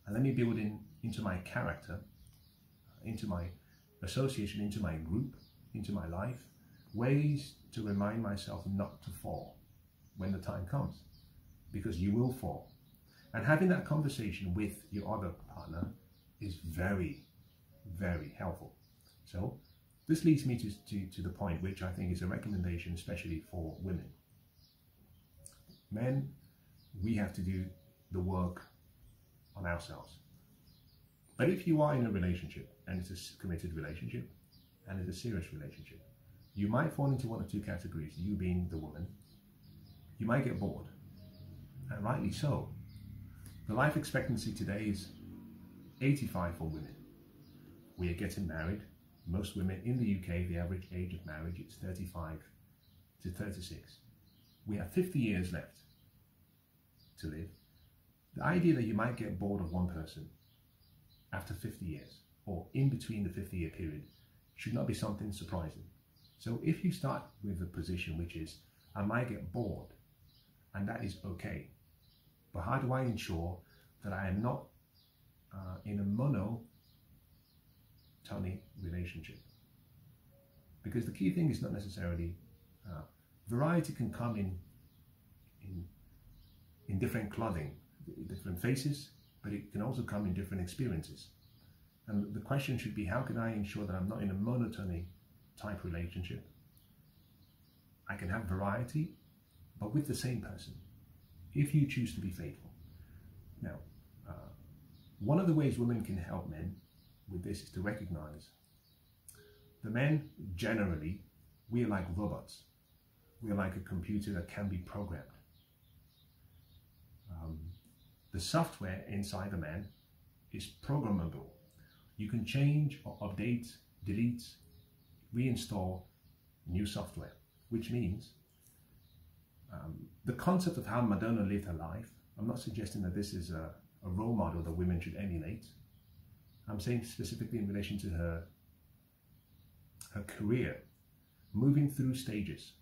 and let me build into my character, into my association, into my group, into my life, ways to remind myself not to fall when the time comes, because you will fall. And having that conversation with your other partner is very, very helpful. So this leads me to the point which I think is a recommendation, especially for women. Men, we have to do the work on ourselves. But if you are in a relationship, and it's a committed relationship, and it's a serious relationship, you might fall into one of two categories. You being the woman, you might get bored, and rightly so. The life expectancy today is 85 for women. We are getting married. Most women in the UK, the average age of marriage is 35 to 36. We have 50 years left to live. The idea that you might get bored of one person after 50 years, or in between the 50-year period, should not be something surprising. So if you start with the position which is, I might get bored, and that is okay, but how do I ensure that I am not in a monotony relationship? Because the key thing is not necessarily variety can come in different clothing, different faces, but it can also come in different experiences. And the question should be, how can I ensure that I'm not in a monotony type relationship? I can have variety, but with the same person, if you choose to be faithful. Now, one of the ways women can help men with this is to recognize the men, generally, we are like robots. We are like a computer that can be programmed. The software inside the man is programmable. You can change or update, delete, reinstall new software, which means the concept of how Madonna lived her life, I'm not suggesting that this is a role model that women should emulate. I'm saying specifically in relation to her career, moving through stages,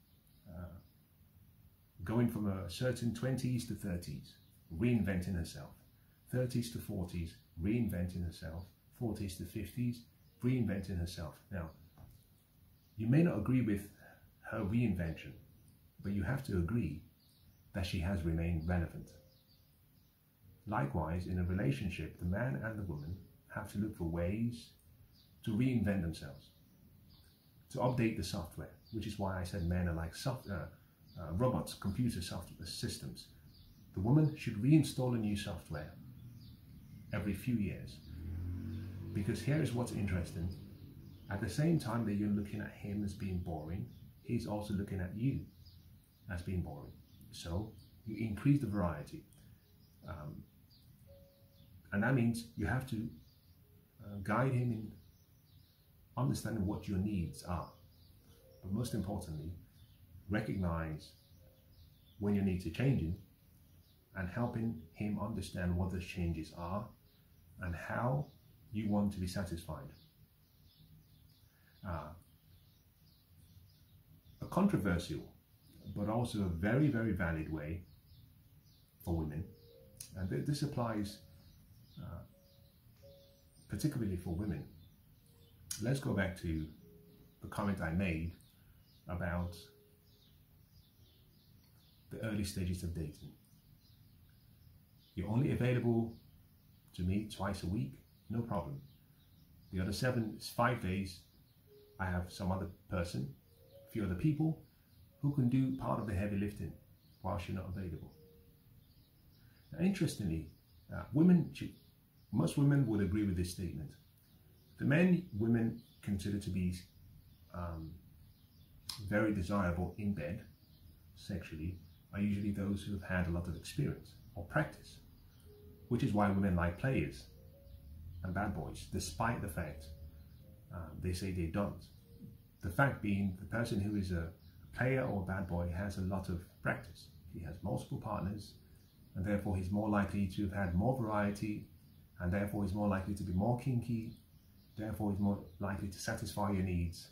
going from a certain 20s to 30s, reinventing herself, 30s to 40s, reinventing herself, 40s to 50s, reinventing herself. Now, you may not agree with her reinvention, but you have to agree that she has remained relevant. Likewise, in a relationship, the man and the woman have to look for ways to reinvent themselves, to update the software, which is why I said men are like robots, computer software systems. The woman should reinstall a new software every few years. Because here is what's interesting. At the same time that you're looking at him as being boring, he's also looking at you as being boring. So you increase the variety. And that means you have to guide him in understanding what your needs are. But most importantly, recognize when your needs are changing and helping him understand what those changes are and how you want to be satisfied. A controversial but also a very, very valid way for women, and this applies particularly for women. Let's go back to the comment I made about the early stages of dating. You're only available to me twice a week, no problem. The other 5 days, I have some other person, a few other people who can do part of the heavy lifting whilst you're not available. Now, interestingly, most women would agree with this statement. The men women consider to be very desirable in bed, sexually, are usually those who have had a lot of experience or practice, which is why women like players and bad boys, despite the fact they say they don't. The fact being, the person who is a player or a bad boy has a lot of practice. He has multiple partners, and therefore he's more likely to have had more variety, and therefore he's more likely to be more kinky, therefore he's more likely to satisfy your needs.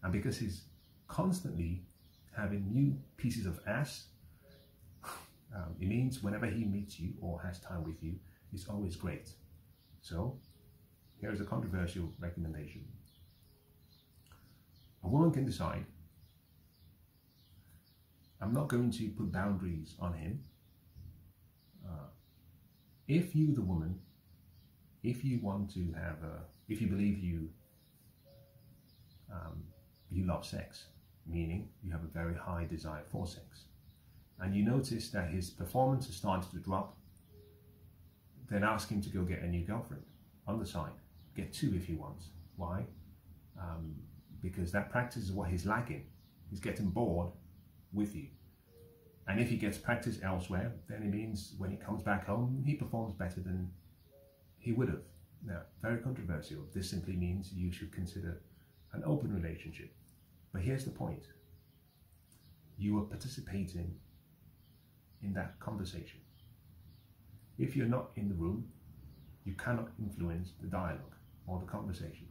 And because he's constantly having new pieces of ass, it means whenever he meets you or has time with you, it's always great. So here's a controversial recommendation. A woman can decide, I'm not going to put boundaries on him. If you, the woman, if you want to have if you believe you love sex, meaning you have a very high desire for sex, and you notice that his performance has started to drop, then ask him to go get a new girlfriend on the side. Get 2 if he wants. Why? Because that practice is what he's lacking. He's getting bored with you. And if he gets practice elsewhere, then it means when he comes back home, he performs better than he would have. Now, very controversial. This simply means you should consider an open relationship. But here's the point. You are participating in that conversation. If you're not in the room, you cannot influence the dialogue or the conversation.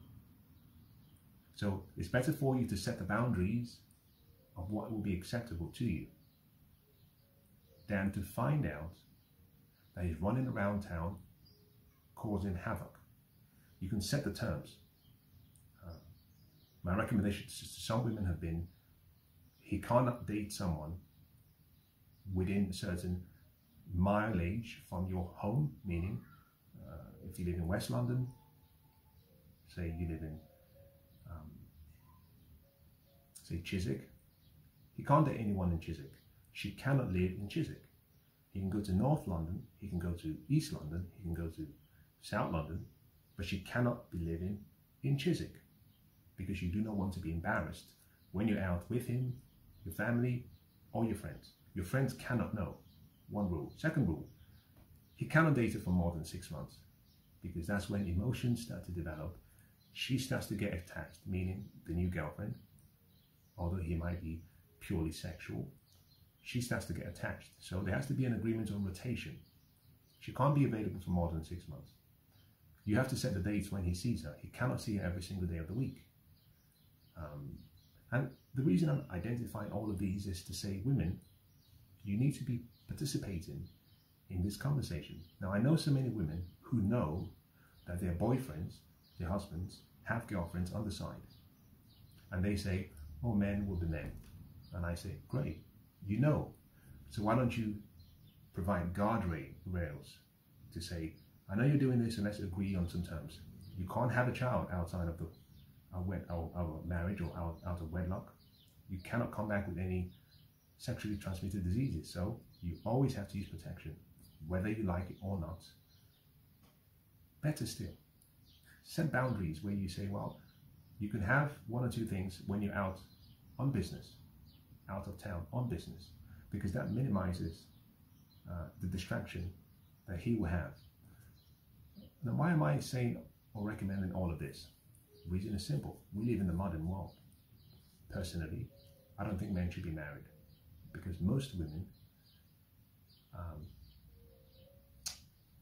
So it's better for you to set the boundaries of what will be acceptable to you than to find out that he's running around town causing havoc. You can set the terms. My recommendations to some women have been, he cannot date someone within a certain mileage from your home, meaning if you live in West London, say you live in say Chiswick, he can't date anyone in Chiswick. She cannot live in Chiswick. He can go to North London, he can go to East London, he can go to South London, but she cannot be living in Chiswick because you do not want to be embarrassed when you're out with him, your family, or your friends. Your friends cannot know. One rule. Second rule, he cannot date her for more than 6 months because that's when emotions start to develop. She starts to get attached, meaning the new girlfriend, although he might be purely sexual, she starts to get attached. So there has to be an agreement on rotation. She can't be available for more than 6 months. You have to set the dates when he sees her. He cannot see her every single day of the week. And the reason I'm identifying all of these is to say, women, you need to be participating in this conversation. Now, I know so many women who know that their boyfriends, their husbands, have girlfriends on the side. And they say, oh, men will be men. And I say, great, you know. So why don't you provide guardrails to say, I know you're doing this and let's agree on some terms. You can't have a child outside of our marriage or out of wedlock. You cannot come back with any sexually transmitted diseases. So you always have to use protection, whether you like it or not. Better still, set boundaries where you say, well, you can have 1 or 2 things when you're out on business, out of town on business, because that minimizes the distraction that he will have. Now, why am I saying or recommending all of this? The reason is simple. We live in the modern world. Personally, I don't think men should be married, because most women,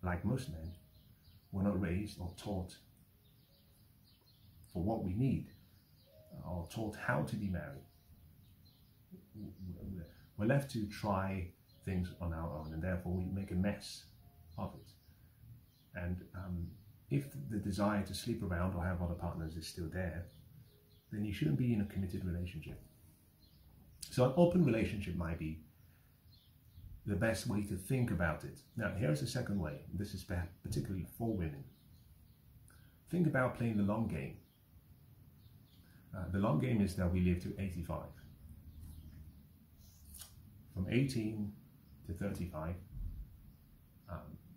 like most men, were not raised or taught for what we need, or taught how to be married. We're left to try things on our own, and therefore we make a mess of it. And if the desire to sleep around or have other partners is still there, then you shouldn't be in a committed relationship. So an open relationship might be the best way to think about it. Now, here's the second way. This is particularly for women. Think about playing the long game. The long game is that we live to 85. From 18 to 35,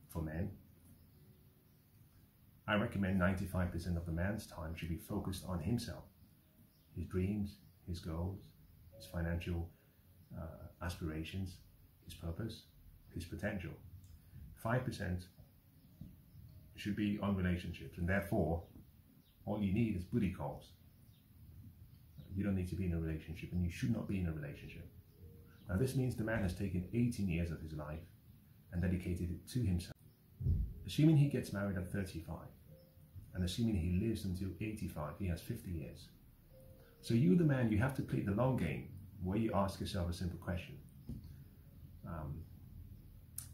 for men, I recommend 95% of the man's time should be focused on himself, his dreams, his goals, his financial aspirations, his purpose, his potential. 5% should be on relationships, and therefore all you need is booty calls. You don't need to be in a relationship, and you should not be in a relationship. Now this means the man has taken 18 years of his life and dedicated it to himself. Assuming he gets married at 35, and assuming he lives until 85, he has 50 years. So you, the man, you have to play the long game, where you ask yourself a simple question.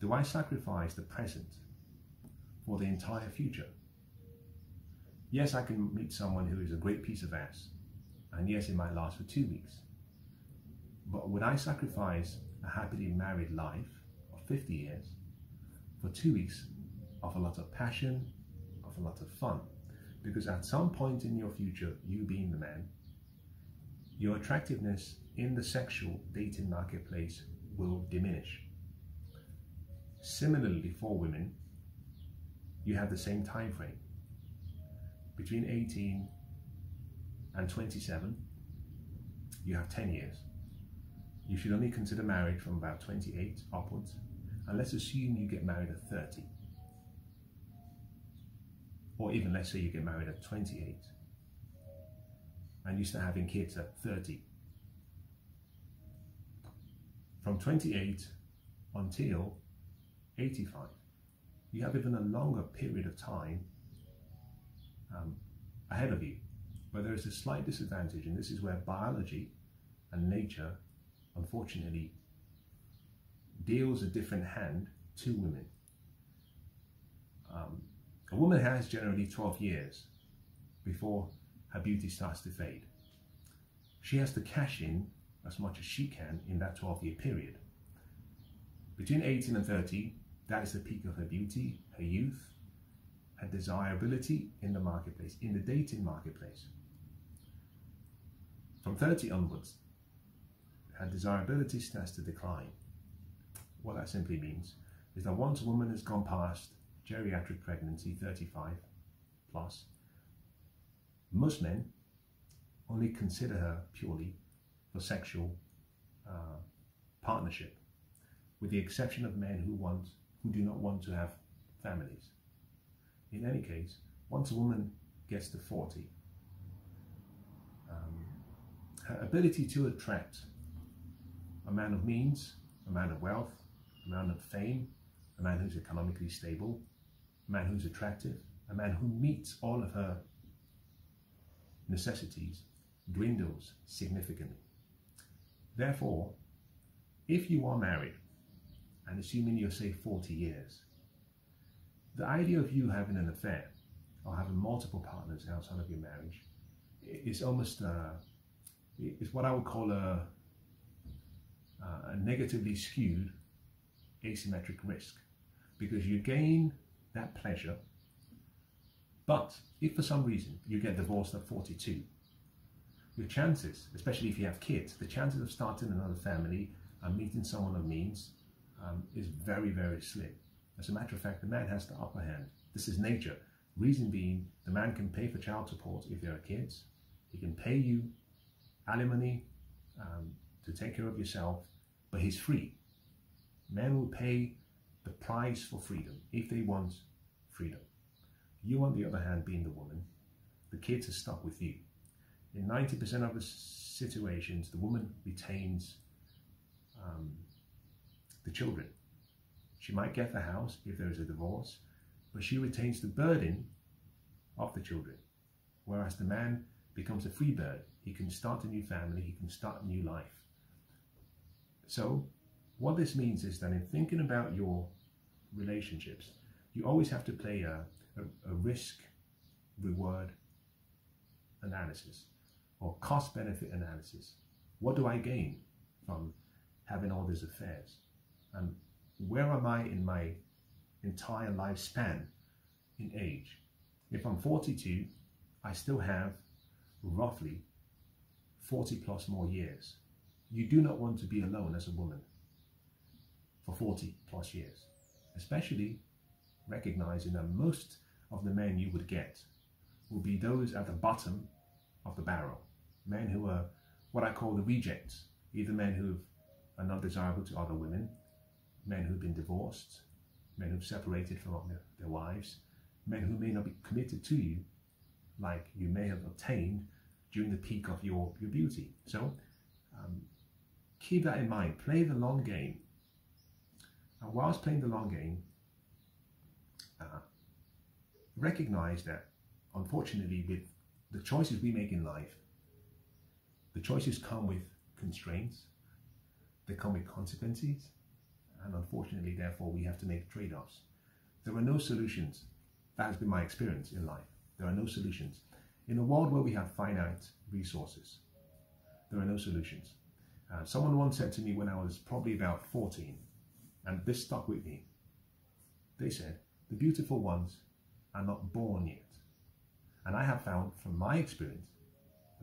Do I sacrifice the present for the entire future? Yes, I can meet someone who is a great piece of ass, and yes, it might last for 2 weeks. But would I sacrifice a happily married life of 50 years for 2 weeks of a lot of passion, of a lot of fun? Because at some point in your future, you being the man, your attractiveness in the sexual dating marketplace will diminish. Similarly, for women, you have the same time frame. Between 18 and 27, you have 10 years. You should only consider marriage from about 28 upwards, and let's assume you get married at 30. Or even let's say you get married at 28 and you start having kids at 30. From 28 until 85, you have even a longer period of time ahead of you. But there is a slight disadvantage, and this is where biology and nature, unfortunately, deals a different hand to women. A woman has generally 12 years before her beauty starts to fade. She has to cash in as much as she can in that 12-year period. Between 18 and 30, that is the peak of her beauty, her youth, her desirability in the marketplace, in the dating marketplace. From 30 onwards, her desirability starts to decline. What that simply means is that once a woman has gone past geriatric pregnancy, 35 plus, most men only consider her purely for sexual partnership, with the exception of men who do not want to have families. In any case, once a woman gets to 40, her ability to attract a man of means, a man of wealth, a man of fame, a man who's economically stable, a man who's attractive, a man who meets all of her necessities, dwindles significantly. Therefore, if you are married, and assuming you're, say, 40 years, the idea of you having an affair or having multiple partners outside of your marriage is almost is what I would call a negatively skewed asymmetric risk, because you gain that pleasure, but if for some reason you get divorced at 42, your chances, especially if you have kids, the chances of starting another family and meeting someone of means is very, very slim. As a matter of fact, the man has the upper hand. This is nature. Reason being, the man can pay for child support if there are kids. He can pay you alimony to take care of yourself, but he's free. Men will pay the price for freedom if they want freedom. You, on the other hand, being the woman, the kids are stuck with you. In 90% of the situations, the woman retains the children. She might get the house if there is a divorce, but she retains the burden of the children. Whereas the man becomes a free bird. He can start a new family, he can start a new life. So what this means is that in thinking about your relationships, you always have to play a risk-reward analysis or cost-benefit analysis. What do I gain from having all these affairs? And where am I in my entire lifespan in age? If I'm 42, I still have roughly 40 plus more years. You do not want to be alone as a woman for 40 plus years, especially recognizing that most of the men you would get will be those at the bottom of the barrel, men who are what I call the rejects, either men who are not desirable to other women, men who've been divorced, men who've separated from their wives, men who may not be committed to you like you may have obtained during the peak of your beauty. So keep that in mind. Play the long game. And whilst playing the long game, recognize that, unfortunately, with the choices we make in life, the choices come with constraints, they come with consequences, and unfortunately, therefore, we have to make trade-offs. There are no solutions. That has been my experience in life. There are no solutions. In a world where we have finite resources, there are no solutions. Someone once said to me when I was probably about 14, and this stuck with me. They said, the beautiful ones are not born yet. And I have found from my experience,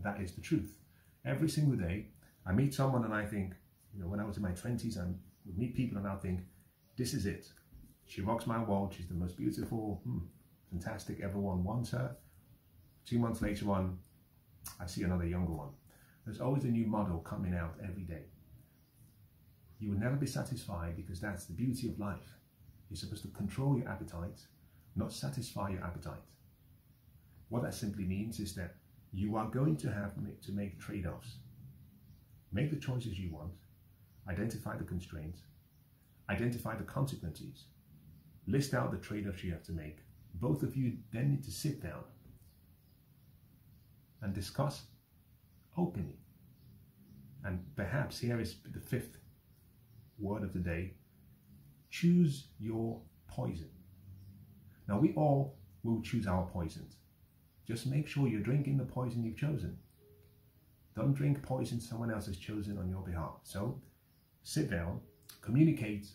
that is the truth. Every single day, I meet someone and I think, when I was in my 20s, I would meet people and I would think, this is it. She rocks my world. She's the most beautiful, fantastic, everyone wants her. 2 months later on, I see another younger one. There's always a new model coming out every day. You will never be satisfied because that's the beauty of life. You're supposed to control your appetite, not satisfy your appetite. What that simply means is that you are going to have to make trade-offs. Make the choices you want, identify the constraints, identify the consequences, list out the trade-offs you have to make. Both of you then need to sit down and discuss openly. And perhaps here is the fifth word of the day: choose your poison. Now, we all will choose our poisons. Just make sure you're drinking the poison you've chosen. Don't drink poison someone else has chosen on your behalf. So sit down, communicate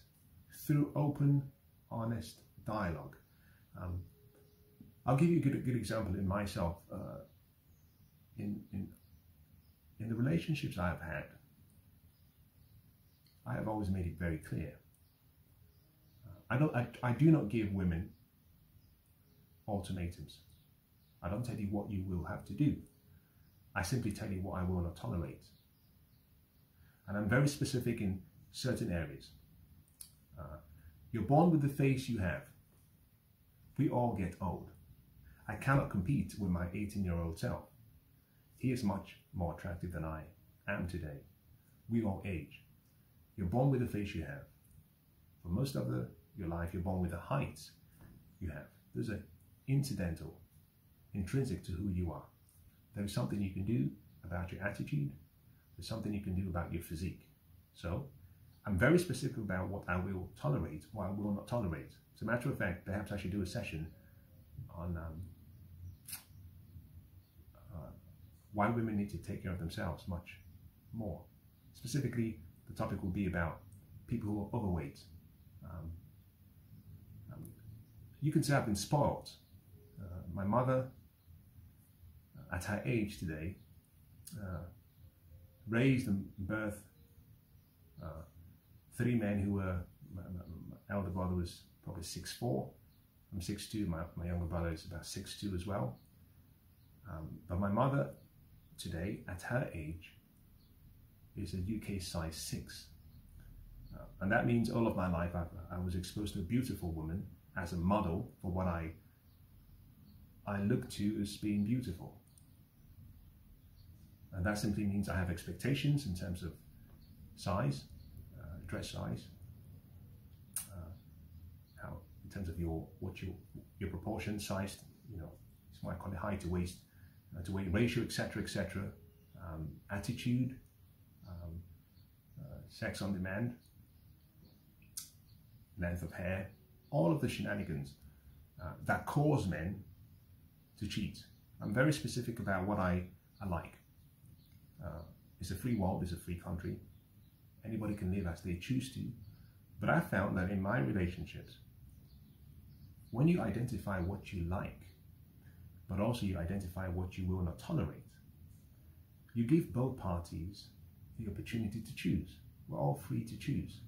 through open, honest dialogue. I'll give you a good example in myself. In the relationships I have had, I have always made it very clear. I do not give women ultimatums. I don't tell you what you will have to do. I simply tell you what I will not tolerate. And I'm very specific in certain areas. You're born with the face you have. We all get old. I cannot compete with my 18-year-old self. He is much more attractive than I am today. We all age. You're born with the face you have. For most of your life, you're born with the height you have. Those are incidental, intrinsic to who you are. There is something you can do about your attitude. There's something you can do about your physique. So I'm very specific about what I will tolerate, what I will not tolerate. As a matter of fact, perhaps I should do a session on why women need to take care of themselves much more. Specifically, the topic will be about people who are overweight. You can say I've been spoiled. My mother, at her age today, raised and birthed 3 men who were, my elder brother was probably 6'4", I'm 6'2", my younger brother is about 6'2" as well. But my mother today, at her age, is a UK size 6. And that means all of my life I was exposed to a beautiful woman as a model for what I look to as being beautiful. And that simply means I have expectations in terms of size, dress size, how in terms of your proportion size, you know, it's might call it height to weight ratio, etc., etc. Attitude, sex on demand, length of hair, all of the shenanigans that cause men to cheat. I'm very specific about what I like. It's a free world, it's a free country. Anybody can live as they choose to. But I found that in my relationships, when you identify what you like, but also you identify what you will not tolerate, you give both parties the opportunity to choose. We're all free to choose.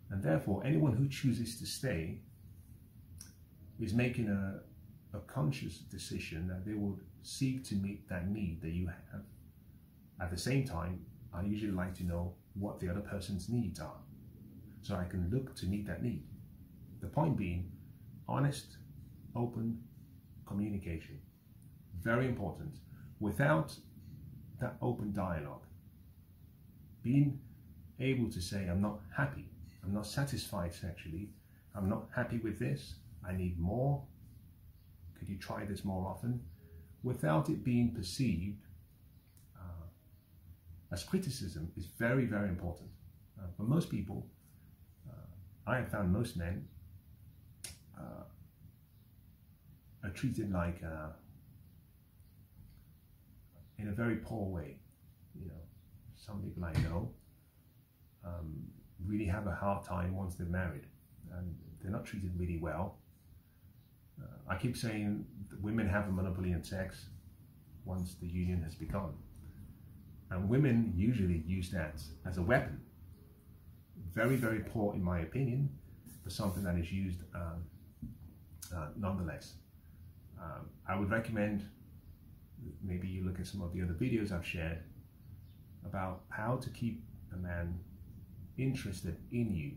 And therefore, anyone who chooses to stay is making a conscious decision that they would seek to meet that need that you have. At the same time, I usually like to know what the other person's needs are, so I can look to meet that need. The point being, honest, open communication. Very important. Without that open dialogue, being able to say, I'm not happy, I'm not satisfied sexually, I'm not happy with this, I need more, could you try this more often, without it being perceived as criticism, is very, very important. For most people, I have found most men are treated like in a very poor way. You know, some people I know really have a hard time once they're married, and they're not treated really well. I keep saying that women have a monopoly on sex once the union has begun, and women usually use that as a weapon. Very, very poor in my opinion, but something that is used nonetheless. I would recommend maybe you look at some of the other videos I've shared about how to keep a man interested in you.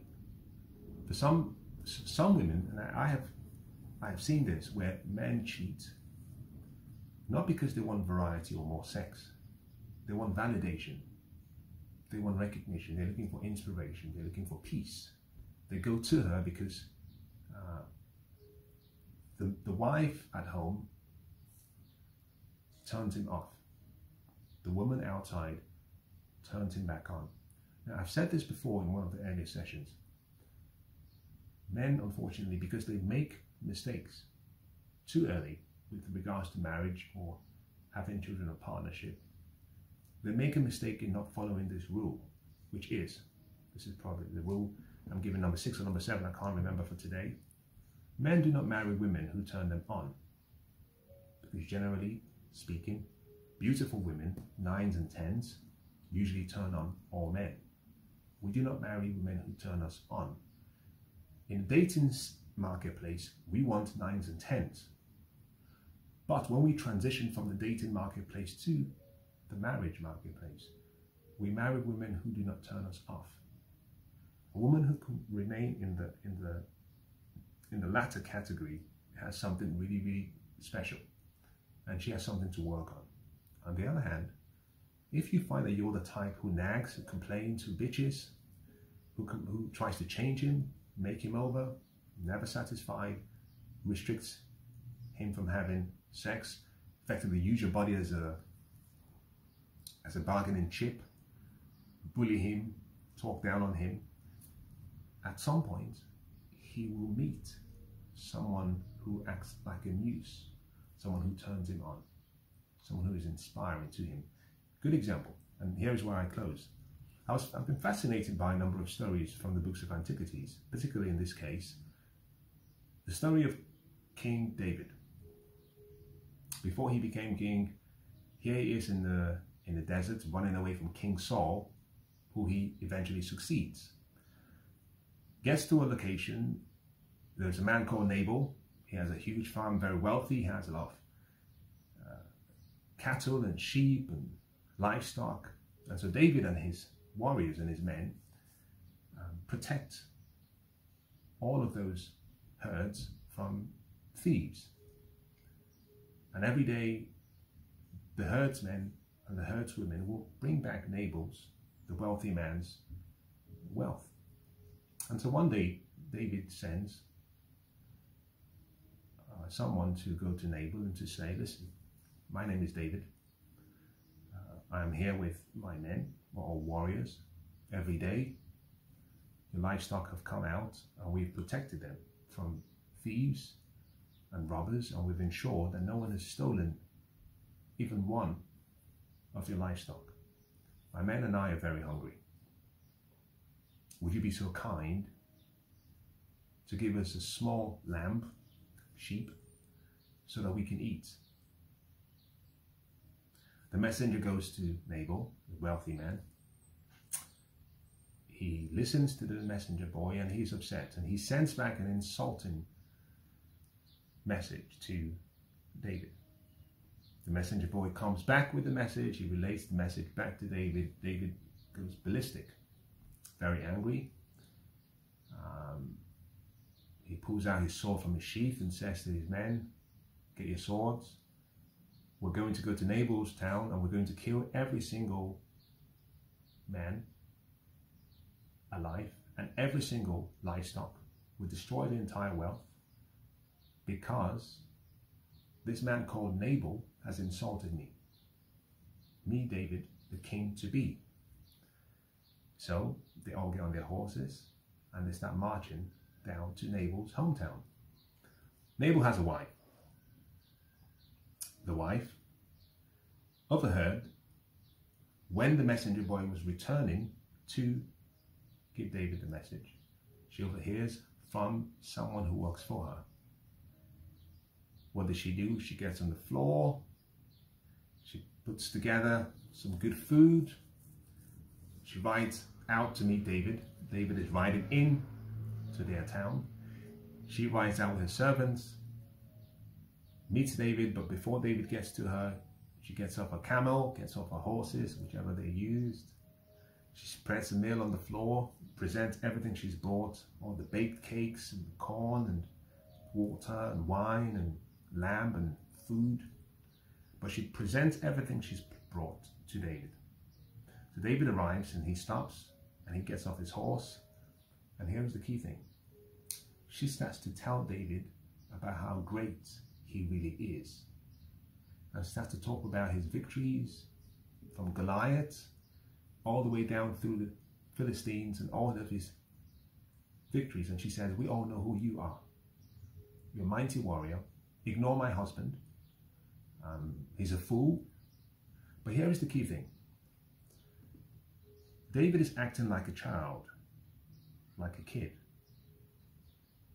For some women, and I have seen this, where men cheat not because they want variety or more sex. They want validation. They want recognition. They're looking for inspiration. They're looking for peace. They go to her because the wife at home turns him off. The woman outside turns him back on. Now, I've said this before in one of the earlier sessions. Men, unfortunately, because they make mistakes too early with regards to marriage or having children or partnership, they make a mistake in not following this rule, which is, this is probably the rule, I'm giving number 6 or number 7, I can't remember for today. Men do not marry women who turn them on, because generally speaking, beautiful women, 9s and 10s, usually turn on all men. We do not marry women who turn us on. In the dating marketplace, we want 9s and 10s. But when we transition from the dating marketplace to the marriage marketplace, we marry women who do not turn us off. A woman who can remain in the latter category has something really, really special, and she has something to work on. On the other hand, if you find that you're the type who nags, who complains, who bitches, who tries to change him, make him over, never satisfied, restricts him from having sex, effectively use your body as a bargaining chip, bully him, talk down on him, at some point he will meet someone who acts like a muse, someone who turns him on, someone who is inspiring to him. Good example, and here's where I close. I've been fascinated by a number of stories from the books of antiquities, particularly in this case, the story of King David. Before he became king, here he is in the desert, running away from King Saul, who he eventually succeeds. Gets to a location, there's a man called Nabal. He has a huge farm, very wealthy, he has a lot of cattle and sheep and livestock. And so David and his warriors and his men protect all of those herds from thieves. And every day the herdsmen and the herdswomen will bring back Nabal's, the wealthy man's, wealth. And so one day, David sends someone to go to Nabal and to say, listen, my name is David. I am here with my men, or warriors. Every day, your livestock have come out, and we've protected them from thieves and robbers, and we've ensured that no one has stolen even one of your livestock. My men and I are very hungry. Would you be so kind to give us a small lamb, sheep, so that we can eat? The messenger goes to Nabal, the wealthy man. He listens to the messenger boy and he's upset, and he sends back an insulting message to David. The messenger boy comes back with the message. He relates the message back to David. David goes ballistic, very angry. He pulls out his sword from his sheath and says to his men, get your swords. We're going to go to Nabal's town and we're going to kill every single man alive and every single livestock. We'll destroy the entire wealth because this man called Nabal has insulted me, David, the king to be. So they all get on their horses and they start marching down to Nabal's hometown. Nabal has a wife. The wife overheard when the messenger boy was returning to give David the message. She overhears from someone who works for her. What does she do? She gets on the floor. She puts together some good food. She rides out to meet David. David is riding in to their town. She rides out with her servants, meets David, but before David gets to her, she gets off a camel, gets off her horses, whichever they used. She spreads the meal on the floor, presents everything she's brought, all the baked cakes and corn and water and wine and lamb and food. But she presents everything she's brought to David. So David arrives and he stops and he gets off his horse. And here's the key thing. She starts to tell David about how great he really is. And starts to talk about his victories from Goliath all the way down through the Philistines and all of his victories. And she says, we all know who you are. You're a mighty warrior. Ignore my husband. He's a fool. But here is the key thing. David is acting like a child, like a kid.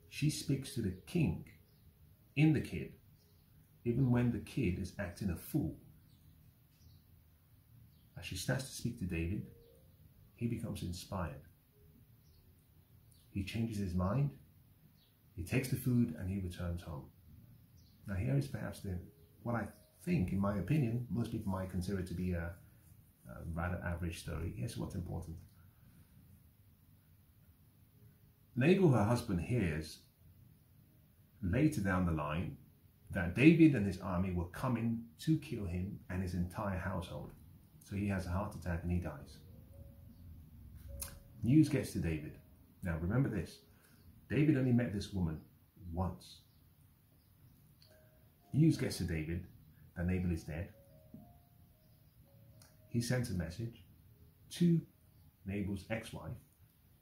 She speaks to the king in the kid, even when the kid is acting a fool. As she starts to speak to David, he becomes inspired. He changes his mind, he takes the food, and he returns home. Now here is perhaps what I think, in my opinion, most people might consider it to be a rather average story. Here's what's important. Nabal, her husband, hears later down the line that David and his army were coming to kill him and his entire household. So he has a heart attack and he dies. News gets to David. Now remember this, David only met this woman once. News gets to David that Nabal is dead. He sends a message to Nabal's ex-wife,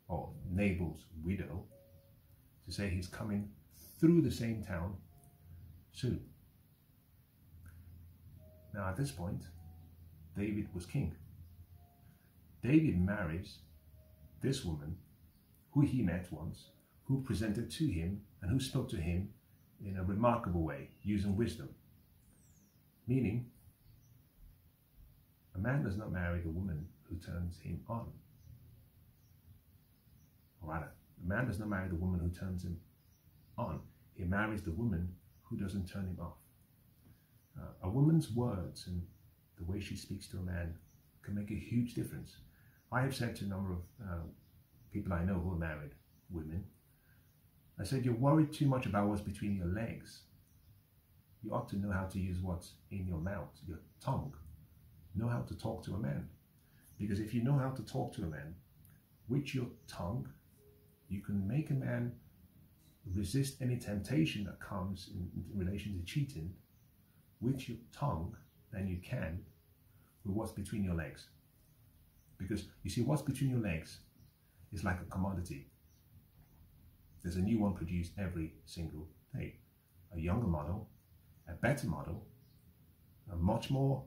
or Nabal's widow, to say he's coming through the same town soon. Now at this point, David was king. David marries this woman who he met once, who presented to him and who spoke to him in a remarkable way, using wisdom. Meaning, a man does not marry the woman who turns him on. Or rather, a man does not marry the woman who turns him on. He marries the woman who doesn't turn him off. A woman's words and the way she speaks to a man can make a huge difference. I have said to a number of people I know who are married, women, I said, you're worried too much about what's between your legs. You ought to know how to use what's in your mouth, your tongue. know how to talk to a man. Because if you know how to talk to a man with your tongue, you can make a man resist any temptation that comes in relation to cheating with your tongue than you can with what's between your legs. Because you see, what's between your legs is like a commodity. There's a new one produced every single day. A younger model, a better model, a much more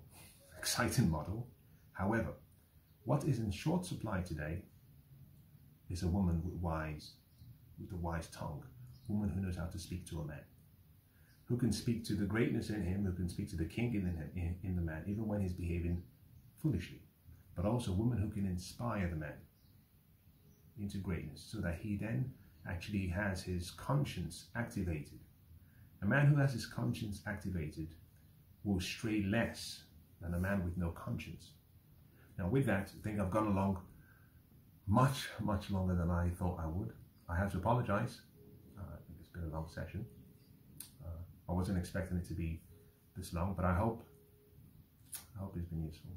exciting model. However, what is in short supply today is a woman with a wise tongue, a woman who knows how to speak to a man, who can speak to the greatness in him, who can speak to the king in the man, even when he's behaving foolishly, but also a woman who can inspire the man into greatness so that he then actually has his conscience activated. A man who has his conscience activated will stray less than a man with no conscience. Now with that, I think I've gone along much longer than I thought I would. I have to apologize. I think it's been a long session. I wasn't expecting it to be this long, but I hope it's been useful.